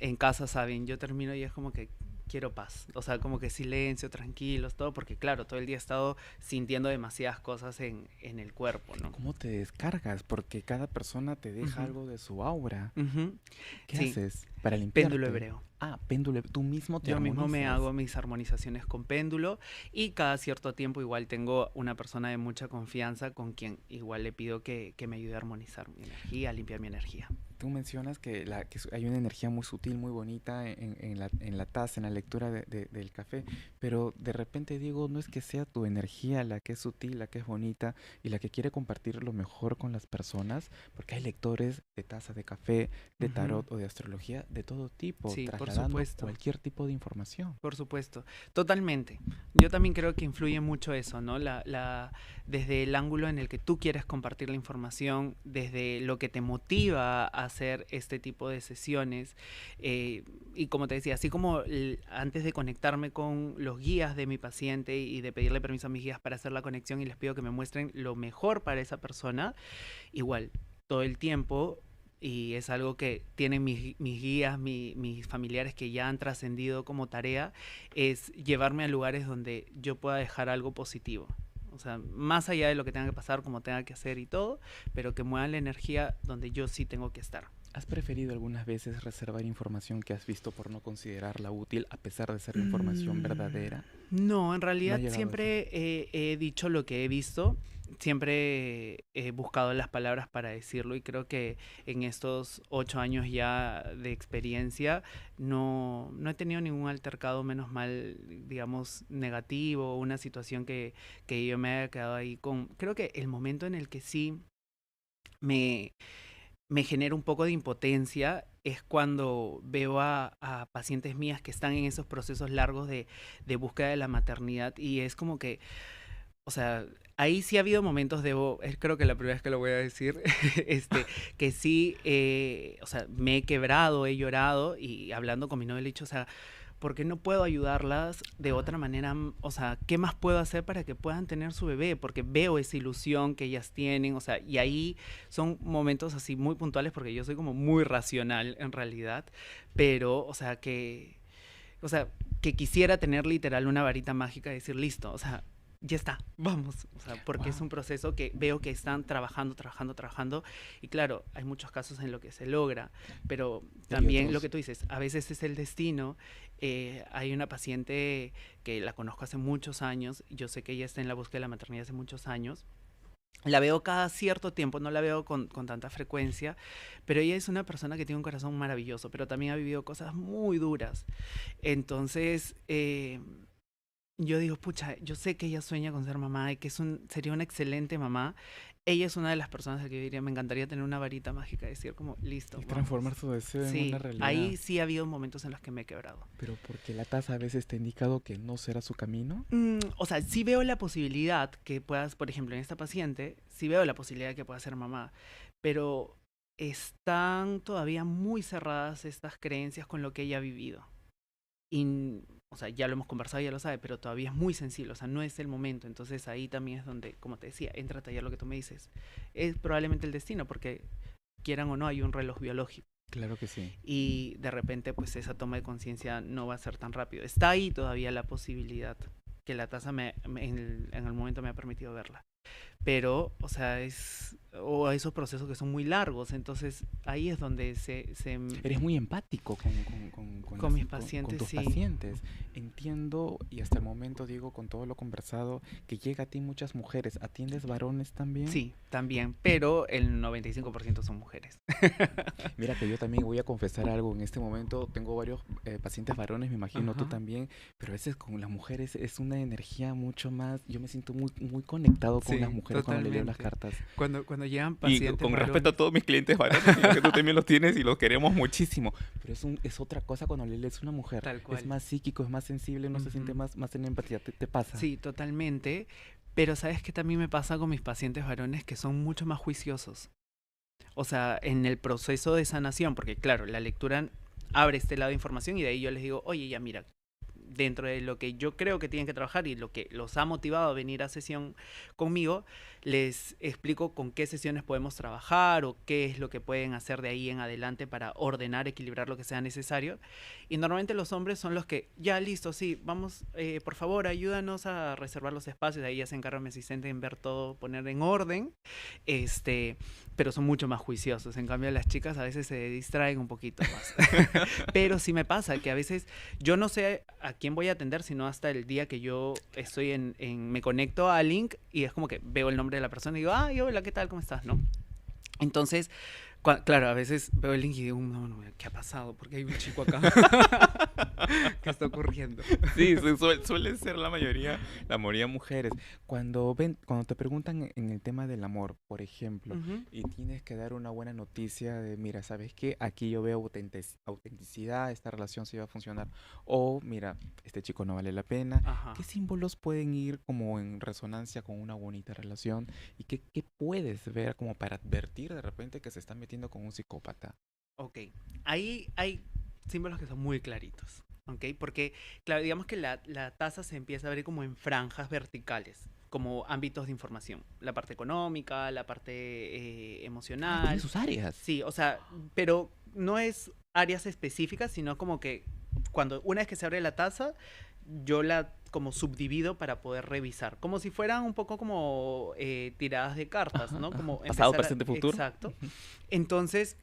en casa, saben, yo termino y es como que quiero paz, o sea, como que silencio, tranquilos, todo, porque claro, todo el día he estado sintiendo demasiadas cosas en el cuerpo, ¿no? ¿Cómo te descargas? Porque cada persona te deja Ujú, algo de su aura. ujú. ¿Qué Sí, haces para péndulo limpiarte? hebreo. Ah, péndulo, tú mismo te Yo mismo me armonizas. hago mis armonizaciones con péndulo y cada cierto tiempo igual tengo una persona de mucha confianza con quien igual le pido que me ayude a armonizar mi energía, a limpiar mi energía. Tú mencionas que, hay una energía muy sutil, muy bonita en la taza, en la lectura del café, pero de repente digo, no es que sea tu energía la que es sutil, la que es bonita y la que quiere compartir lo mejor con las personas, porque hay lectores de taza de café, de Ujú, tarot o de astrología de todo tipo, Sí, por trasladando supuesto. cualquier tipo de información. Por supuesto, totalmente. Yo también creo que influye mucho eso, ¿no? Desde el ángulo en el que tú quieres compartir la información, desde lo que te motiva a hacer este tipo de sesiones. Y como te decía, así como antes de conectarme con los guías de mi paciente y de pedirle permiso a mis guías para hacer la conexión y les pido que me muestren lo mejor para esa persona, igual, todo el tiempo, y es algo que tienen mis guías, mis familiares que ya han trascendido como tarea, es llevarme a lugares donde yo pueda dejar algo positivo. O sea, más allá de lo que tenga que pasar, como tenga que hacer y todo, pero que muevan la energía donde yo sí tengo que estar. ¿Has preferido algunas veces reservar información que has visto por no considerarla útil a pesar de ser información verdadera? No, en No ha realidad llegado a eso. siempre he dicho lo que he visto, siempre he buscado las palabras para decirlo y creo que en estos 8 años ya de experiencia no he tenido ningún altercado, menos mal, digamos, negativo, una situación que yo me haya quedado ahí con... Creo que el momento en el que sí me, me genera un poco de impotencia es cuando veo a pacientes mías que están en esos procesos largos de búsqueda de la maternidad y es como que, o sea, ahí sí ha habido momentos, creo que la primera vez que lo voy a decir, que sí, o sea, me he quebrado, he llorado y hablando con mi novia le he dicho, o sea, ¿por qué no puedo ayudarlas de otra manera? O sea, ¿qué más puedo hacer para que puedan tener su bebé? Porque veo esa ilusión que ellas tienen, o sea, y ahí son momentos así muy puntuales porque yo soy como muy racional en realidad, pero, o sea, que quisiera tener literal una varita mágica y decir, listo, o sea, ya está, vamos, o sea, porque es Wow. un proceso que veo que están trabajando, y claro, hay muchos casos en lo que se logra, pero Y hay también lo otros. que tú dices, a veces es el destino. Hay una paciente que la conozco hace muchos años, yo sé que ella está en la búsqueda de la maternidad hace muchos años, la veo cada cierto tiempo, no la veo con tanta frecuencia, pero ella es una persona que tiene un corazón maravilloso, pero también ha vivido cosas muy duras. Entonces, yo digo, pucha, yo sé que ella sueña con ser mamá y que sería una excelente mamá. Ella es una de las personas a la que yo diría, me encantaría tener una varita mágica, decir como, listo, Y transformar vamos. su deseo en una Sí, realidad. ahí sí ha habido momentos en los que me he quebrado. Pero porque la taza a veces te ha indicado que no será su camino. O sea, sí veo la posibilidad que puedas, por ejemplo, en esta paciente, sí veo la posibilidad de que pueda ser mamá, pero están todavía muy cerradas estas creencias con lo que ella ha vivido. Y, o sea, ya lo hemos conversado, ya lo sabe, pero todavía es muy sensible, o sea, no es el momento. Entonces ahí también es donde, como te decía, entra a tallar lo que tú me dices. Es probablemente el destino, porque quieran o no, hay un reloj biológico. Claro que sí. Y de repente, pues esa toma de conciencia no va a ser tan rápido. Está ahí todavía la posibilidad que la tasa en el momento me ha permitido verla. Pero, o sea, o esos procesos que son muy largos, entonces ahí es donde Eres muy empático con mis con pacientes, tus sí. pacientes. Entiendo, y hasta el momento, Diego, con todo lo conversado, que llega a ti muchas mujeres. ¿Atiendes varones también? Sí, también, pero el 95% son mujeres. Mira que yo también voy a confesar algo. En este momento tengo varios pacientes varones, me imagino tú Ajá. también, pero a veces con las mujeres es una energía mucho más. Yo me siento muy conectado con las Sí, mujeres cuando le leo las totalmente. cartas. Cuando llegan Y pacientes con respeto a varones, todos mis clientes varones, que tú también los tienes y los queremos muchísimo. Pero es otra cosa cuando le lees a una mujer. tal Es cual. más psíquico, es más sensible, uno se siente Ujú. más en empatía. ¿Te pasa? Sí, totalmente. Pero sabes que también me pasa con mis pacientes varones que son mucho más juiciosos. O sea, en el proceso de sanación, porque claro, la lectura abre este lado de información y de ahí yo les digo, oye, ya mira, dentro de lo que yo creo que tienen que trabajar y lo que los ha motivado a venir a sesión conmigo, les explico con qué sesiones podemos trabajar o qué es lo que pueden hacer de ahí en adelante para ordenar, equilibrar lo que sea necesario. Y normalmente los hombres son los que, ya listo, sí, vamos, por favor, ayúdanos a reservar los espacios. De ahí ya se encarga mi asistente en ver todo, poner en orden. Este, pero son mucho más juiciosos. En cambio, las chicas a veces se distraen un poquito más. Pero sí me pasa que a veces yo no sé a quién voy a atender, sino hasta el día que yo estoy me conecto a Link y es como que veo el nombre de la persona y digo, ay, hola, ¿qué tal? ¿Cómo estás? ¿No? Entonces, claro, a veces veo el link y digo, no, ¿qué ha pasado? Porque hay un chico acá. ¿Qué está ocurriendo? Sí, suele ser la mayoría mujeres. Cuando te preguntan en el tema del amor, por ejemplo, Ujú. y tienes que dar una buena noticia de, mira, ¿sabes qué? Aquí yo veo autenticidad, esta relación sí va a funcionar. O, mira, este chico no vale la pena. ¿Qué Ajá. símbolos pueden ir como en resonancia con una bonita relación? ¿Y qué puedes ver como para advertir de repente que se está metiendo con un psicópata? Ok, ahí hay símbolos que son muy claritos, ¿ok? Porque, claro, digamos que la tasa se empieza a ver como en franjas verticales, como ámbitos de información. La parte económica, la parte Ah, tiene emocional. sus áreas. Sí, o sea, pero no es áreas específicas, sino como que una vez que se abre la taza, yo la como subdivido para poder revisar, como si fueran un poco como tiradas de cartas, Ajá, ¿no? ajá. Como Pasado, empezar presente, futuro. exacto. Ujú. Entonces,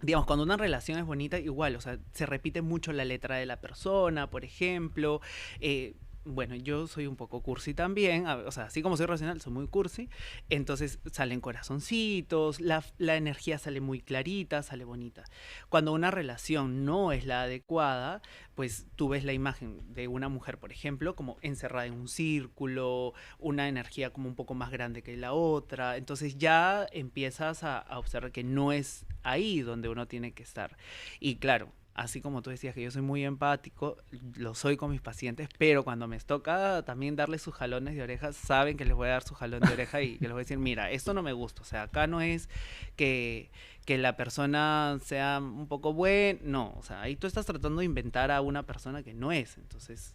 digamos, cuando una relación es bonita, igual, o sea, se repite mucho la letra de la persona, por ejemplo. eh, bueno, yo soy un poco cursi también, o sea, así como soy racional, soy muy cursi. Entonces salen corazoncitos, la energía sale muy clarita, sale bonita. Cuando una relación no es la adecuada, pues tú ves la imagen de una mujer, por ejemplo, como encerrada en un círculo, una energía como un poco más grande que la otra. Entonces ya empiezas a observar que no es ahí donde uno tiene que estar. Y claro, así como tú decías que yo soy muy empático, lo soy con mis pacientes, pero cuando me toca también darles sus jalones de oreja, saben que les voy a dar su jalón de oreja y que les voy a decir, mira, esto no me gusta. O sea, acá no es que, que la persona sea un poco buena, no, o sea, ahí tú estás tratando de inventar a una persona que no es. Entonces,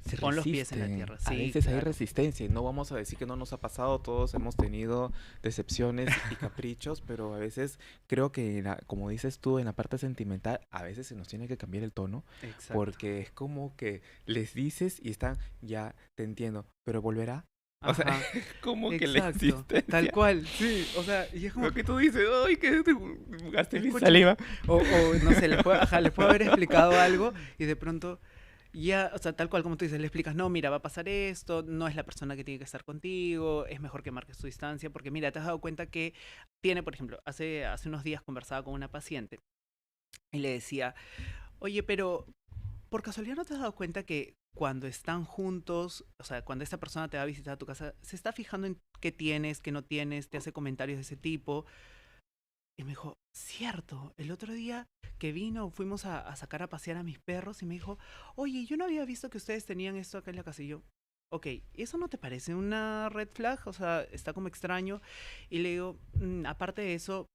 Se pon los pies en la resisten. tierra. A Sí, veces hay claro. resistencia y no vamos a decir que no nos ha pasado, todos hemos tenido decepciones y caprichos, pero a veces creo que, como dices tú, en la parte sentimental, a veces se nos tiene que cambiar el tono Exacto. porque es como que les dices y están, ya te entiendo, pero volverá. O sea, Ajá. es como que la Exacto, tal existencia. cual, sí, o sea, y es Lo como, que tú dices, ay, que gasté mi escúchame, saliva. o no sé, ajá, les puedo haber explicado algo y de pronto ya, o sea, tal cual como tú dices, le explicas, no, mira, va a pasar esto, no es la persona que tiene que estar contigo, es mejor que marques tu distancia, porque mira, te has dado cuenta que tiene, por ejemplo, hace unos días conversaba con una paciente y le decía, oye, pero por casualidad no te has dado cuenta que cuando están juntos, o sea, cuando esta persona te va a visitar a tu casa, se está fijando en qué tienes, qué no tienes, te hace comentarios de ese tipo. Y me dijo, cierto, el otro día que vino, fuimos a sacar a pasear a mis perros y me dijo, oye, yo no había visto que ustedes tenían esto acá en la casa. Y yo, ok, ¿eso no te parece una red flag? O sea, está como extraño. Y le digo, aparte de eso,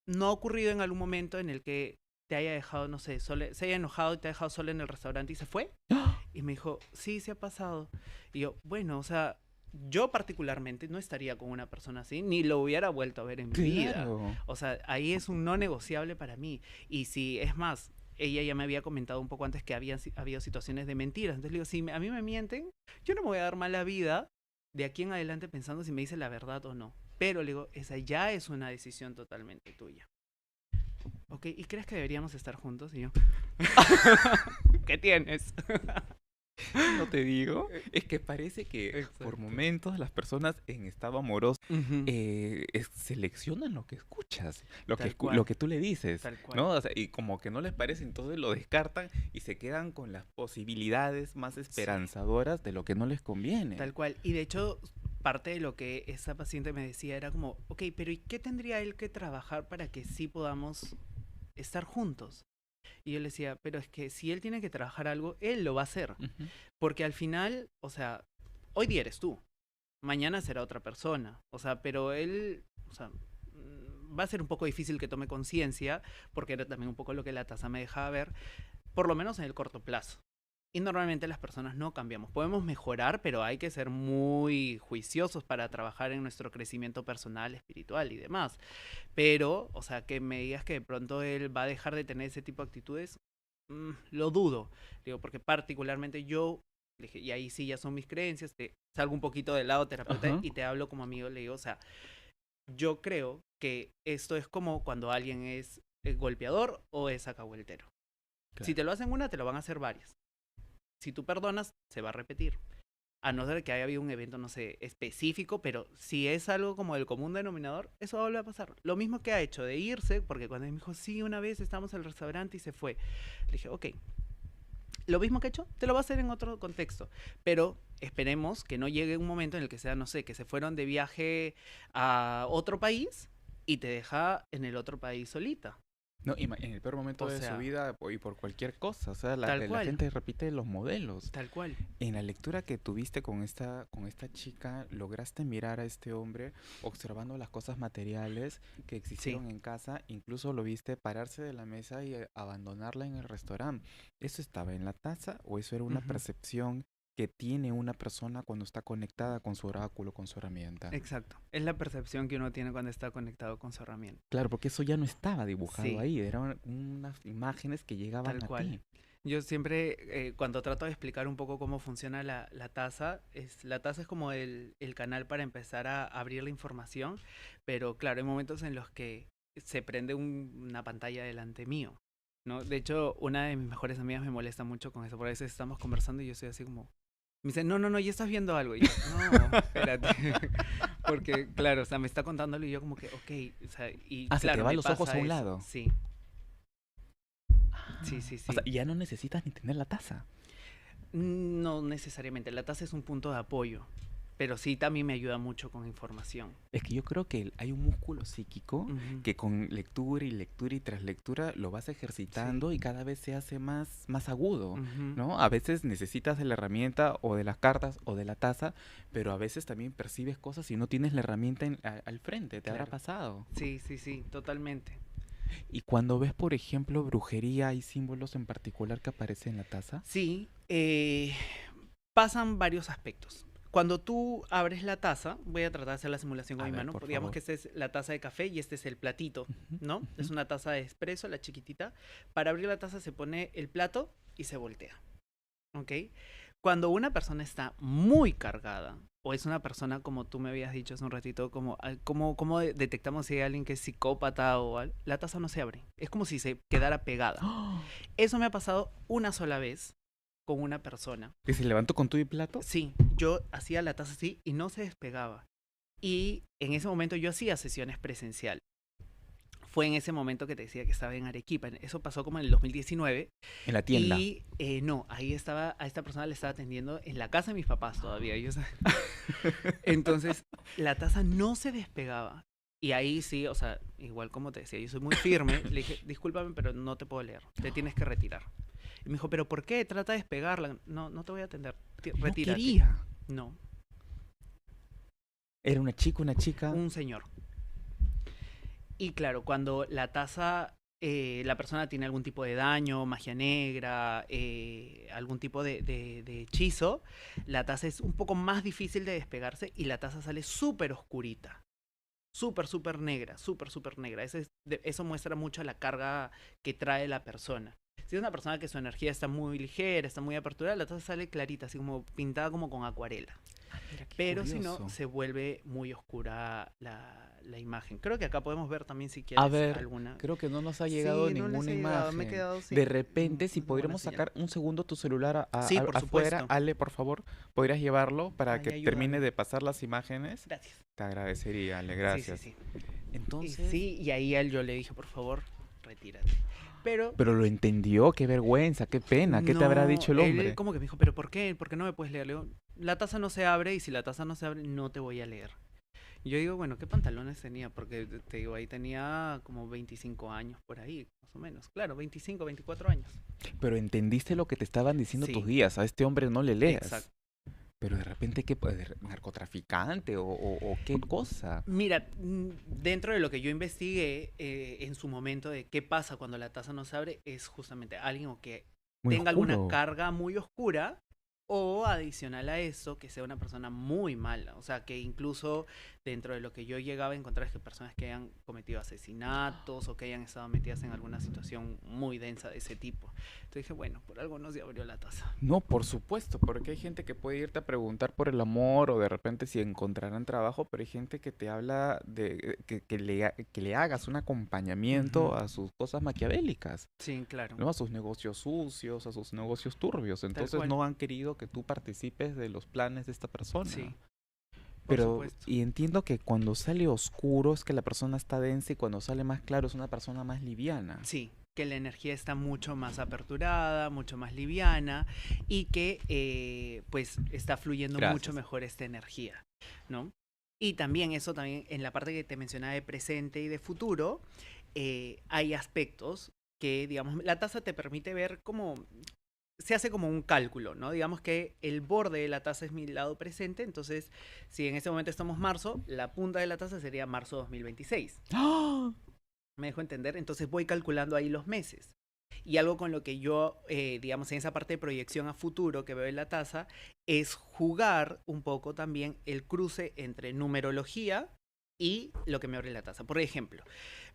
¿no ha ocurrido en algún momento en el que te haya dejado, no sé, se haya enojado y te ha dejado solo en el restaurante y se fue? Y me dijo, sí, se ha pasado. Y yo, bueno, o sea, yo particularmente no estaría con una persona así, ni lo hubiera vuelto a ver en mi vida. Claro. O sea, ahí es un no negociable para mí. Y si, es más, ella ya me había comentado un poco antes que habido situaciones de mentiras. Entonces le digo, si a mí me mienten, yo no me voy a dar mala vida de aquí en adelante pensando si me dice la verdad o no. Pero le digo, esa ya es una decisión totalmente tuya. Ok, ¿y crees que deberíamos estar juntos? Y yo, ¿qué tienes? No te digo, es que parece que por Exacto. momentos las personas en estado amoroso Ujú. seleccionan lo que escuchas, lo que, Tal lo cual, que tú le dices, tal cual. ¿no? O sea, y como que no les parece, entonces lo descartan y se quedan con las posibilidades más Sí, esperanzadoras de lo que no les conviene. tal cual. Y de hecho, parte de lo que esa paciente me decía era como, ok, pero ¿y qué tendría él que trabajar para que sí podamos estar juntos? Y yo le decía, pero es que si él tiene que trabajar algo, él lo va a hacer. Ujú. Porque al final, o sea, hoy día eres tú, mañana será otra persona. O sea, pero él, o sea, va a ser un poco difícil que tome conciencia, porque era también un poco lo que la tasa me dejaba ver, por lo menos en el corto plazo. Y normalmente las personas no cambiamos. Podemos mejorar, pero hay que ser muy juiciosos para trabajar en nuestro crecimiento personal, espiritual y demás. Pero, o sea, que me digas que de pronto él va a dejar de tener ese tipo de actitudes, lo dudo. Digo, porque particularmente yo, le dije, y ahí sí ya son mis creencias, te salgo un poquito del lado terapeuta Ajá. y te hablo como amigo, le digo, o sea, yo creo que esto es como cuando alguien es golpeador o es acahueltero. Si Claro. te lo hacen una, te lo van a hacer varias. Si tú perdonas, se va a repetir. A no ser que haya habido un evento, no sé, específico, pero si es algo como el común denominador, eso va a volver a pasar. Lo mismo que ha hecho de irse, porque cuando él me dijo, sí, una vez estábamos en el restaurante y se fue, le dije, ok, Lo mismo que he hecho, te lo va a hacer en otro contexto. Pero esperemos que no llegue un momento en el que sea, no sé, que se fueron de viaje a otro país y te deja en el otro país solita. No, en el peor momento O de su sea, vida y por cualquier cosa, o sea, tal la cual, gente repite los modelos. tal cual. En la lectura que tuviste con esta chica, ¿lograste mirar a este hombre observando las cosas materiales que Sí. existieron en casa? Incluso lo viste pararse de la mesa y abandonarla en el restaurante. ¿Eso estaba en la taza o eso era una Ujú. percepción que tiene una persona cuando está conectada con su oráculo, con su herramienta? Exacto. Es la percepción que uno tiene cuando está conectado con su herramienta. Claro, porque eso ya no estaba dibujado Sí, ahí, eran unas imágenes que llegaban tal a cual. ti. Yo siempre, cuando trato de explicar un poco cómo funciona la taza, la taza es como el canal para empezar a abrir la información, pero claro, hay momentos en los que se prende una pantalla delante mío, ¿no? De hecho, una de mis mejores amigas me molesta mucho con eso, porque a veces estamos conversando y yo soy así como, me dice, no, no, no, ya estás viendo algo. Y yo, no, espérate. Porque, claro, o sea, me está contándolo y yo como que, ok, o sea, y Ah, se te claro, van me los ojos a pasa un eso. lado. Sí, sí, Ah, sí, o sea, sí. ya no necesitas ni tener la taza. No necesariamente, la taza es un punto de apoyo, pero sí también me ayuda mucho con información. Es que yo creo que hay un músculo psíquico Ujú. que con lectura y lectura y tras lectura lo vas Sí. ejercitando y cada vez se hace más agudo, Ujú. ¿no? A veces necesitas de la herramienta o de las cartas o de la taza, pero a veces también percibes cosas y no tienes la herramienta al frente, te habrá Claro. pasado. Sí, sí, sí, totalmente. Y cuando ves, por ejemplo, brujería, ¿hay símbolos en particular que aparecen en la taza? Sí, pasan varios aspectos. Cuando tú abres la taza, voy a tratar de hacer la simulación con A mi ver, mano. por Digamos favor. que esta es la taza de café y este es el platito, Ujú, ¿no? ujú. Es una taza de espresso, la chiquitita. Para abrir la taza se pone el plato y se voltea, ¿ok? Cuando una persona está muy cargada, o es una persona como tú me habías dicho hace un ratito, como detectamos si hay alguien que es psicópata o la taza no se abre. Es como si se quedara pegada. ¡Ah! Eso me ha pasado una sola vez con una persona. ¿Que se levantó con tu y plato? Sí, yo hacía la taza así y no se despegaba. Y en ese momento yo hacía sesiones presencial. Fue en ese momento que te decía que estaba en Arequipa. Eso pasó como en el 2019. En la tienda. Y no, ahí estaba, a esta persona le estaba atendiendo en la casa de mis papás todavía. Entonces, la taza no se despegaba. Y ahí sí, o sea, igual como te decía, yo soy muy firme. Le dije, discúlpame, pero no te puedo leer. Te tienes que retirar. Y me dijo, ¿pero por qué? Trata de despegarla. No, no te voy a atender. No Retírate. quería. No, Era una chica, una chica. un señor. Y claro, cuando la taza, la persona tiene algún tipo de daño, magia negra, algún tipo de hechizo, la taza es un poco más difícil de despegarse y la taza sale súper oscurita. Súper, súper negra, súper, súper negra. Eso muestra mucho la carga que trae la persona. Si es una persona que su energía está muy ligera, está muy aperturada, la taza sale clarita, así como pintada como con acuarela. Ah, mira, qué Pero si no, curioso. se vuelve muy oscura la imagen. Creo que acá podemos ver también si A quieres ver, alguna. creo que no nos ha llegado Sí, no les ninguna he llegado, me he imagen. quedado De sin repente, si una buena podríamos señal. sacar un segundo tu celular Sí, por afuera, supuesto. Ale, por favor, podrías llevarlo para Ay, que termine ayúdame. de pasar las imágenes. Gracias. Te agradecería, Ale, Sí, sí, gracias. sí. Y Entonces, sí, y ahí a él yo le dije, por favor, retírate. Pero pero lo entendió, qué vergüenza, qué pena, ¿qué te habrá no, dicho el él hombre? como que me dijo, pero ¿por qué? ¿Por qué no me puedes leer? Le digo, la taza no se abre y si la taza no se abre, no te voy a leer. Y yo digo, bueno, ¿qué pantalones tenía? Porque te digo, ahí tenía como 25 años por ahí, más o menos. Claro, 25, 24 años. Pero entendiste lo que te estaban diciendo tus Sí, guías, a este hombre no le leas. exacto. Pero de repente, ¿qué? ¿Narcotraficante o qué cosa? Mira, dentro de lo que yo investigué en su momento de qué pasa cuando la taza no se abre, es justamente alguien o que Muy tenga alguna oscuro. carga muy oscura o adicional a eso, que sea una persona muy mala. O sea, que incluso dentro de lo que yo llegaba a encontrar es que personas que hayan cometido asesinatos o que hayan estado metidas en alguna situación muy densa de ese tipo. Entonces dije, bueno, por algo no se abrió la taza. No, por supuesto, porque hay gente que puede irte a preguntar por el amor o de repente si encontrarán trabajo, pero hay gente que te habla de que le hagas un acompañamiento Ujú. a sus cosas maquiavélicas, Sí, claro, ¿no? A sus negocios sucios, a sus negocios turbios. tal Entonces cual. no han querido que tú participes de los planes de esta persona. Sí, por Pero, supuesto. y entiendo que cuando sale oscuro es que la persona está densa y cuando sale más claro es una persona más liviana. Sí, que la energía está mucho más aperturada, mucho más liviana y que pues está fluyendo mucho Gracias. mejor esta energía, ¿no? Y también eso también en la parte que te mencionaba de presente y de futuro, hay aspectos que, digamos, la taza te permite ver como, se hace como un cálculo, ¿no? Digamos que el borde de la taza es mi lado presente, entonces si en este momento estamos marzo, la punta de la taza sería marzo 2026. ¡Ah! ¿Me dejo entender? Entonces voy calculando ahí los meses. Y algo con lo que yo, digamos, en esa parte de proyección a futuro que veo en la taza, es jugar un poco también el cruce entre numerología y lo que me abre la taza. Por ejemplo,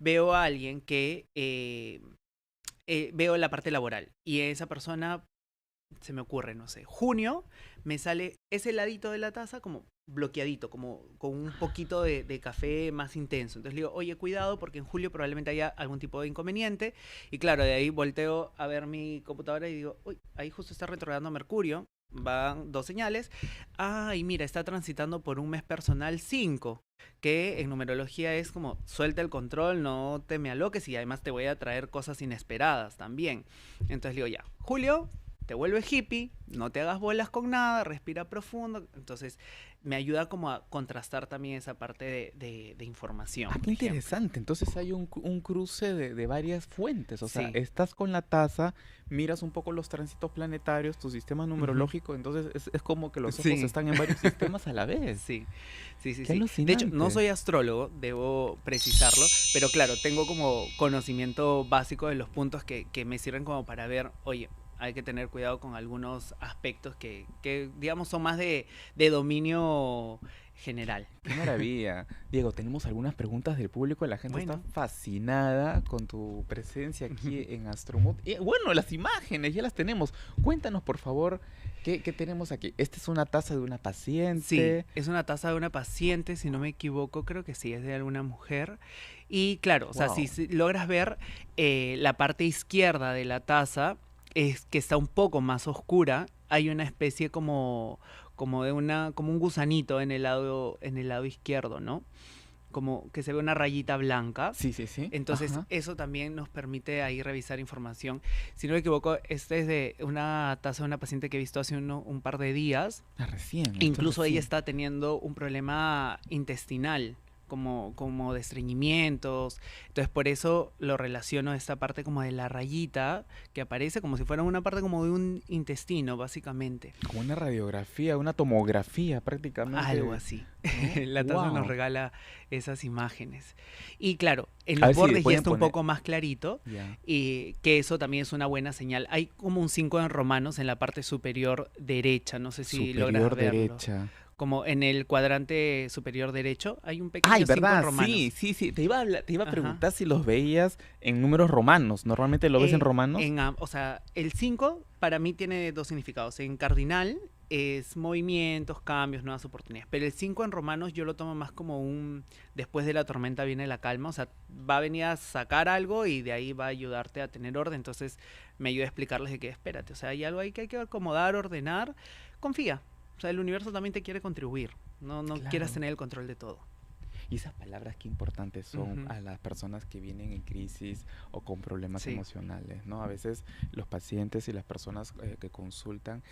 veo a alguien que veo la parte laboral y esa persona se me ocurre, no sé, junio, me sale ese ladito de la taza como bloqueadito, como con un poquito de café más intenso. Entonces le digo, oye, cuidado porque en julio probablemente haya algún tipo de inconveniente. Y claro, de ahí volteo a ver mi computadora y digo, uy, ahí justo está retrogradando Mercurio. Van dos señales. Ah, y mira, está transitando por un mes personal 5 que en numerología es como suelta el control, no te me aloques y además te voy a traer cosas inesperadas también. Entonces digo, ya, Julio, te vuelves hippie, no te hagas bolas con nada, respira profundo. Entonces me ayuda como a contrastar también esa parte de información, Ah, qué por ejemplo. interesante. Entonces hay un cruce de varias fuentes. O sea, Sí. estás con la taza, miras un poco los tránsitos planetarios, tu sistema Ujú. numerológico, entonces es como que los ojos Sí. están en varios sistemas a la vez. Sí, sí, sí, Qué sí. De hecho, no alucinante. soy astrólogo, debo precisarlo, pero claro, tengo como conocimiento básico de los puntos que me sirven como para ver, oye, hay que tener cuidado con algunos aspectos que digamos, son más de dominio general. Qué maravilla. Diego, tenemos algunas preguntas del público. La gente está Bueno. fascinada con tu presencia aquí en Astromood. Y bueno, las imágenes ya las tenemos. Cuéntanos, por favor, qué tenemos aquí. Esta es una taza de una Sí, paciente. es una taza de una paciente, si no me equivoco, creo que sí, es de alguna mujer. Y claro, o sea, Wow. si logras ver la parte izquierda de la taza, es que está un poco más oscura, hay una especie como de como un gusanito en el lado izquierdo, ¿no? Como que se ve una rayita blanca. Sí, sí, sí. Entonces, Ajá. eso también nos permite ahí revisar información. Si no me equivoco, este es de una taza de una paciente que he visto hace un par de días. Ah, recién, esto es Incluso ella recién. está teniendo un problema intestinal, como de estreñimientos. Entonces, por eso lo relaciono a esta parte como de la rayita que aparece como si fuera una parte como de un intestino, básicamente. Como una radiografía, una tomografía Algo prácticamente, así. ¿no? La taza nos Wow. regala esas imágenes. Y claro, en A los ver si bordes ya pueden está un poner. poco más clarito, Ya. y que eso también es una buena señal. Hay como un 5 en romanos en la parte superior derecha, no sé si logras Superior verlo. derecha. Como en el cuadrante superior derecho hay un Ay, pequeño 5 en ¿verdad? Sí, romanos. sí, sí. Te iba a Ajá. preguntar si los veías en números romanos. ¿Normalmente lo ves en romanos? O sea, el 5 para mí tiene dos significados. En cardinal es movimientos, cambios, nuevas oportunidades. Pero el 5 en romanos yo lo tomo más como un después de la tormenta viene la calma. O sea, va a venir a sacar algo y de ahí va a ayudarte a tener orden. Entonces me ayuda a explicarles de que espérate, o sea, hay algo ahí que hay que acomodar, ordenar. Confía. O sea, el universo también te quiere contribuir. No quieras Claro. tener el control de todo. Y esas palabras qué importantes son Ujú. a las personas que vienen en crisis o con problemas Sí, emocionales, ¿no? A veces los pacientes y las personas que consultan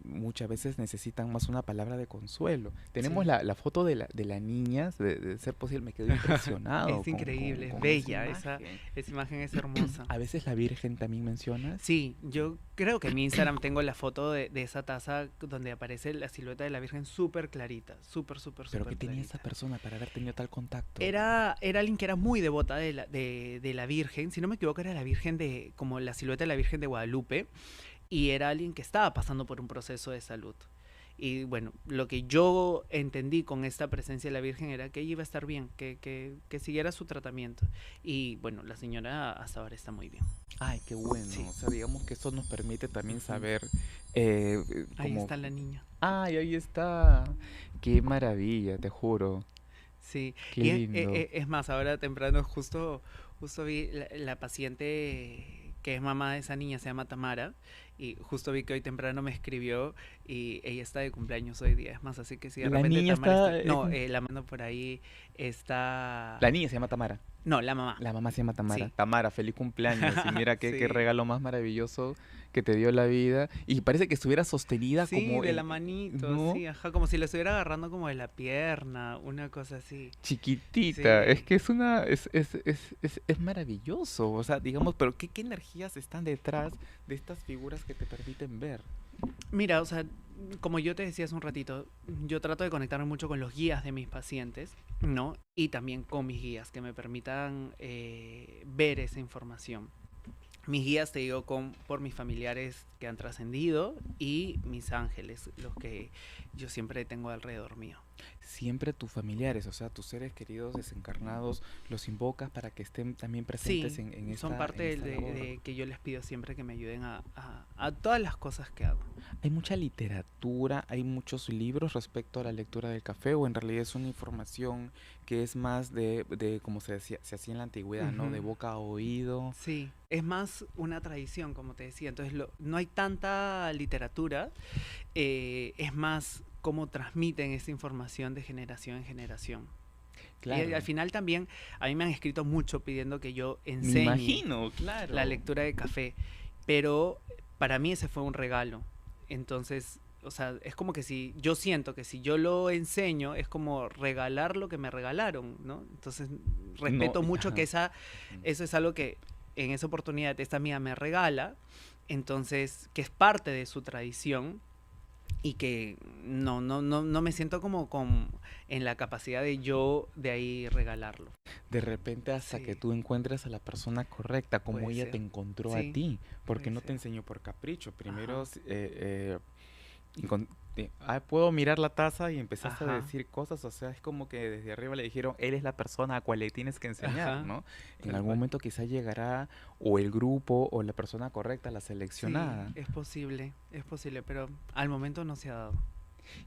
muchas veces necesitan más una palabra de consuelo. Tenemos sí. la foto de la niña, de ser posible, me quedo impresionado Es increíble, es con esa bella, imagen. esa imagen es hermosa. A veces la Virgen también mencionas. Sí, yo creo que en mi Instagram tengo la foto de esa taza donde aparece la silueta de la Virgen súper clarita, súper, súper, Pero ¿qué súper tenía esa clarita. persona para haber tenido tal contacto? Era alguien que era muy devota de la Virgen, si no me equivoco era la Virgen como la silueta de la Virgen de Guadalupe, y era alguien que estaba pasando por un proceso de salud. Y bueno, lo que yo entendí con esta presencia de la Virgen era que ella iba a estar bien, que siguiera su tratamiento. Y bueno, la señora hasta ahora está muy bien. Ay, qué bueno. Sí. O sea, digamos que eso nos permite también Ujú. saber Ahí como... está la niña. Ay, ahí está. Qué maravilla, te juro. Sí, Qué y lindo. es más, ahora temprano justo vi la paciente que es mamá de esa niña, se llama Tamara, y justo vi que hoy temprano me escribió y ella está de cumpleaños hoy día. Es más, así que si de La repente niña Tamara está... está... No, la mando por ahí, está... La niña se llama Tamara. No, la mamá. La mamá se llama Tamara. Sí. Tamara, feliz cumpleaños. Y mira qué Sí. regalo más maravilloso que te dio la vida. Y parece que estuviera sostenida Sí, como de la manito, ¿no? sí, ajá, como si lo estuviera agarrando como de la pierna, una cosa así. Chiquitita. Es Sí. que es maravilloso. O sea, digamos, pero ¿qué energías están detrás de estas figuras que te permiten ver? Mira, o sea, como yo te decía hace un ratito, yo trato de conectarme mucho con los guías de mis pacientes, ¿no? Y también con mis guías que me permitan ver esa información. Mis guías, te digo, por mis familiares que han trascendido y mis ángeles, los que yo siempre tengo alrededor mío. Siempre tus familiares, o sea, tus seres queridos desencarnados, los invocas para que estén también presentes Sí, en son en parte esta labor. de que yo les pido siempre que me ayuden a todas las cosas que hago. Hay mucha literatura, hay muchos libros respecto a la lectura del café, o en realidad es una información que es más de como se decía, se hacía en la antigüedad, ¿no? De Ujú. boca a oído. Sí, es más una tradición, como te decía. Entonces, no hay tanta literatura, es más cómo transmiten esa información de generación en generación. Y al Claro, final también a mí me han escrito mucho pidiendo que yo me enseñe imagino, la claro. lectura de café, pero para mí ese fue un regalo. Entonces, o sea, es como que si yo siento que si yo lo enseño es como regalar lo que me regalaron, ¿no? Entonces, No, respeto mucho que ajá. eso es algo que en esa oportunidad esta mía me regala, entonces, que es parte de su tradición y que no me siento como en la capacidad de yo de ahí regalarlo. De repente hasta que Sí, tú encuentres a la persona correcta, como puede ella te ser. encontró a Sí, ti, porque puede no te ser. enseñó por capricho. Primero, Ajá, puedo mirar la taza y empezaste a ajá, decir cosas, o sea, es como que desde arriba le dijeron, él es la persona a cual le tienes que enseñar, ajá, ¿no? En tal algún cual. momento quizá llegará o el grupo o la persona correcta, la Sí, seleccionada. es posible, pero al momento no se ha dado.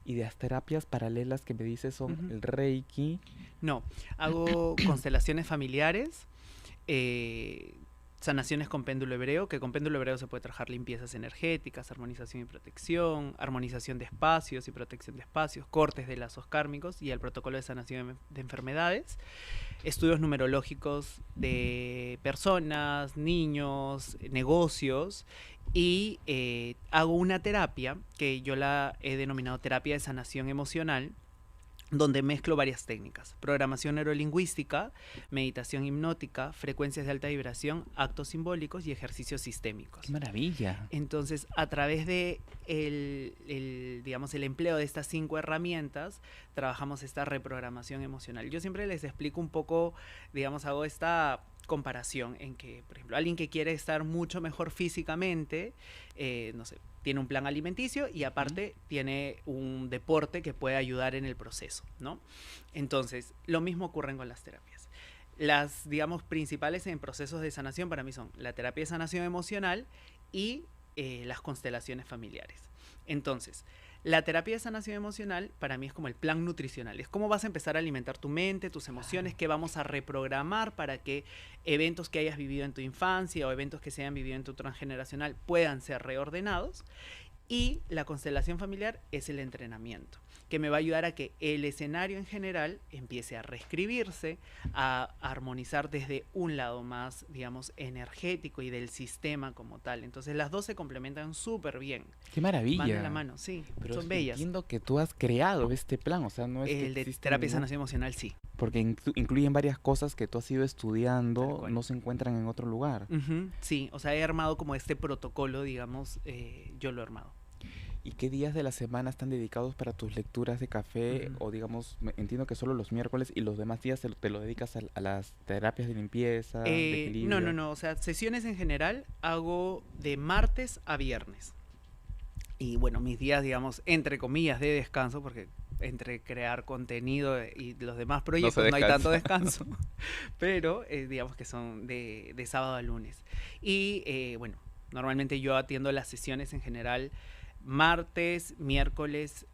Y de las terapias paralelas que me dices son Ujú. el Reiki. No, hago constelaciones familiares, eh, sanaciones con péndulo hebreo, que con péndulo hebreo se puede trabajar limpiezas energéticas, armonización y protección, armonización de espacios y protección de espacios, cortes de lazos kármicos y el protocolo de sanación de enfermedades, estudios numerológicos de personas, niños, negocios y hago una terapia que yo la he denominado terapia de sanación emocional, donde mezclo varias técnicas: programación neurolingüística, meditación hipnótica, frecuencias de alta vibración, actos simbólicos y ejercicios ¡Qué sistémicos. maravilla! Entonces, a través de digamos, el empleo de estas 5 herramientas, trabajamos esta reprogramación emocional. Yo siempre les explico un poco, digamos, hago esta comparación en que, por ejemplo, alguien que quiere estar mucho mejor físicamente, no sé, tiene un plan alimenticio y Ujú. aparte tiene un deporte que puede ayudar en el proceso, ¿no? Entonces, lo mismo ocurre con las terapias. Las, digamos, principales en procesos de sanación para mí son la terapia de sanación emocional y las constelaciones familiares. Entonces, la terapia de sanación emocional para mí es como el plan nutricional. Es cómo vas a empezar a alimentar tu mente, tus Claro. emociones, que vamos a reprogramar para que eventos que hayas vivido en tu infancia o eventos que se hayan vivido en tu transgeneracional puedan ser reordenados. Y la constelación familiar es el entrenamiento, que me va a ayudar a que el escenario en general empiece a reescribirse, a armonizar desde un lado más, digamos, energético y del sistema como tal. Entonces las dos se complementan súper bien, ¡Qué van de la maravilla! mano, sí, Pero son bellas. entiendo que tú has creado este plan, o sea, no es que El de exista terapia de ningún, sanación emocional, sí, porque incluyen varias cosas que tú has ido tal estudiando, cual. no se encuentran en otro lugar. Sí, o sea, he armado como este protocolo, digamos, yo lo he armado. ¿Y qué días de la semana están dedicados para tus lecturas de café? Ujú. O digamos, entiendo que solo los miércoles y los demás días te lo dedicas a las terapias de limpieza, de equilibrio. No, o sea, sesiones en general hago de martes a viernes. Y bueno, mis días, digamos, entre comillas, de descanso, porque entre crear contenido y los demás No se proyectos no hay tanto descansa. descanso, pero digamos que son de sábado a lunes. Y bueno, normalmente yo atiendo las sesiones en general martes, miércoles,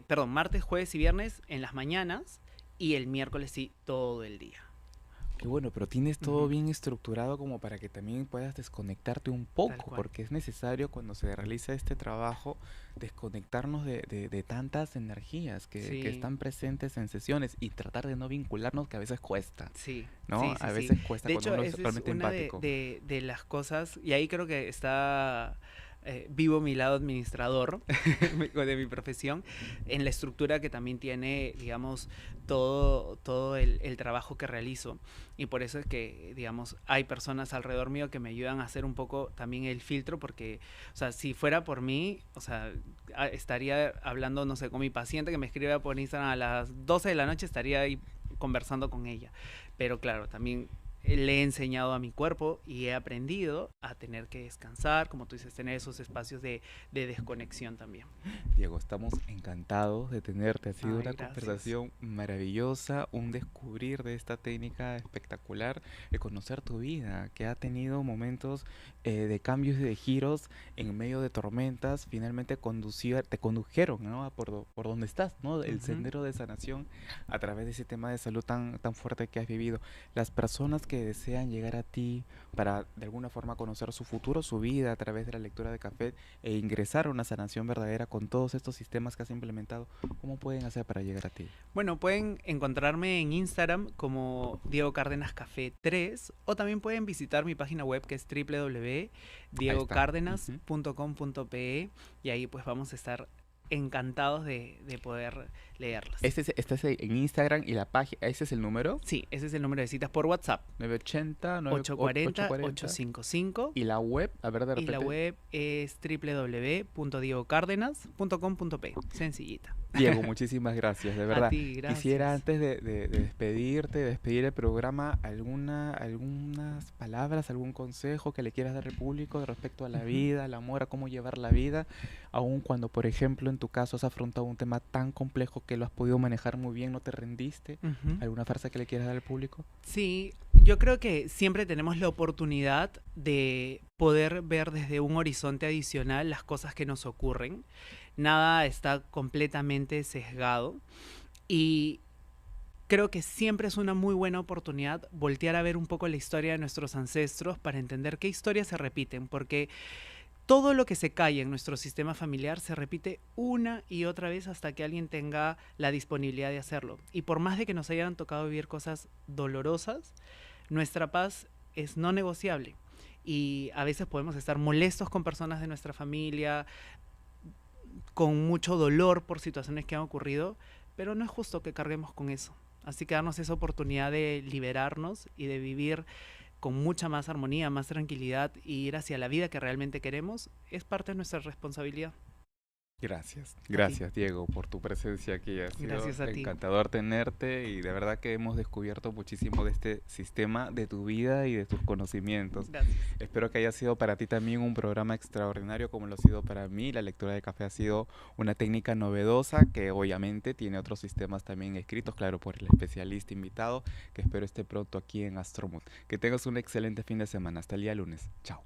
perdón, martes, jueves y viernes en las mañanas y el miércoles sí todo el día. Qué bueno, pero tienes todo Ujú, bien estructurado como para que también puedas desconectarte un tal poco, cual. porque es necesario cuando se realiza este trabajo desconectarnos de tantas energías que Sí, están presentes en sesiones y tratar de no vincularnos, que a veces cuesta, sí, ¿no? sí, sí, A sí. veces cuesta De cuando hecho, uno es esa es realmente una empático. de las cosas, y ahí creo que está vivo mi lado administrador de mi profesión, en la estructura que también tiene, digamos, todo el trabajo que realizo. Y por eso es que, digamos, hay personas alrededor mío que me ayudan a hacer un poco también el filtro, porque, o sea, si fuera por mí, o sea, estaría hablando, no sé, con mi paciente que me escribe por Instagram a las 12 de la noche, estaría ahí conversando con ella. Pero claro, también le he enseñado a mi cuerpo y he aprendido a tener que descansar, como tú dices, tener esos espacios de desconexión también. Diego, estamos encantados de tenerte. Ha sido Ay, una gracias. conversación maravillosa, un descubrir de esta técnica espectacular, de conocer tu vida, que ha tenido momentos de cambios y de giros en medio de tormentas. Finalmente te condujeron, ¿no? Por donde estás, ¿no? El Ujú. sendero de sanación a través de ese tema de salud tan fuerte que has vivido. Las personas que desean llegar a ti para de alguna forma conocer su futuro, su vida a través de la lectura de café, e ingresar a una sanación verdadera con todos estos sistemas que has implementado, ¿cómo pueden hacer para llegar a ti? Bueno, pueden encontrarme en Instagram como Diego Cárdenas Café 3 o también pueden visitar mi página web que es Ahí está. Ujú. www.diegocárdenas.com.pe y ahí pues vamos a estar encantados de poder leerlas. Este es en Instagram y la página, ese es el número, Sí, ese es el número de citas por WhatsApp. 980, 840 840. 855 Y la web, a ver, de y la repente, web es www.diegocárdenas.com.pe. Sencillita. Diego, muchísimas gracias, de A verdad. ti, Quisiera gracias. antes de despedirte, de despedir el programa, algunas palabras, algún consejo que le quieras dar al público respecto a la Ujú, vida, al amor, a cómo llevar la vida, aun cuando, por ejemplo, en tu caso has afrontado un tema tan complejo que lo has podido manejar muy bien, no te rendiste. ujú. ¿Alguna frase que le quieras dar al público? Sí, yo creo que siempre tenemos la oportunidad de poder ver desde un horizonte adicional las cosas que nos ocurren. Nada está completamente sesgado y creo que siempre es una muy buena oportunidad voltear a ver un poco la historia de nuestros ancestros para entender qué historias se repiten, porque todo lo que se cae en nuestro sistema familiar se repite una y otra vez hasta que alguien tenga la disponibilidad de hacerlo. Y por más de que nos hayan tocado vivir cosas dolorosas, nuestra paz es no negociable. Y a veces podemos estar molestos con personas de nuestra familia, con mucho dolor por situaciones que han ocurrido, pero no es justo que carguemos con eso. Así que darnos esa oportunidad de liberarnos y de vivir con mucha más armonía, más tranquilidad y ir hacia la vida que realmente queremos es parte de nuestra responsabilidad. Gracias, A ti. gracias Diego por tu presencia aquí. Ha sido Gracias a ti. encantador tenerte y de verdad que hemos descubierto muchísimo de este sistema, de tu vida y de tus conocimientos. Gracias. Espero que haya sido para ti también un programa extraordinario como lo ha sido para mí. La lectura de café ha sido una técnica novedosa que obviamente tiene otros sistemas también escritos, claro, por el especialista invitado, que espero esté pronto aquí en Astromut. Que tengas un excelente fin de semana. Hasta el día lunes. Chao.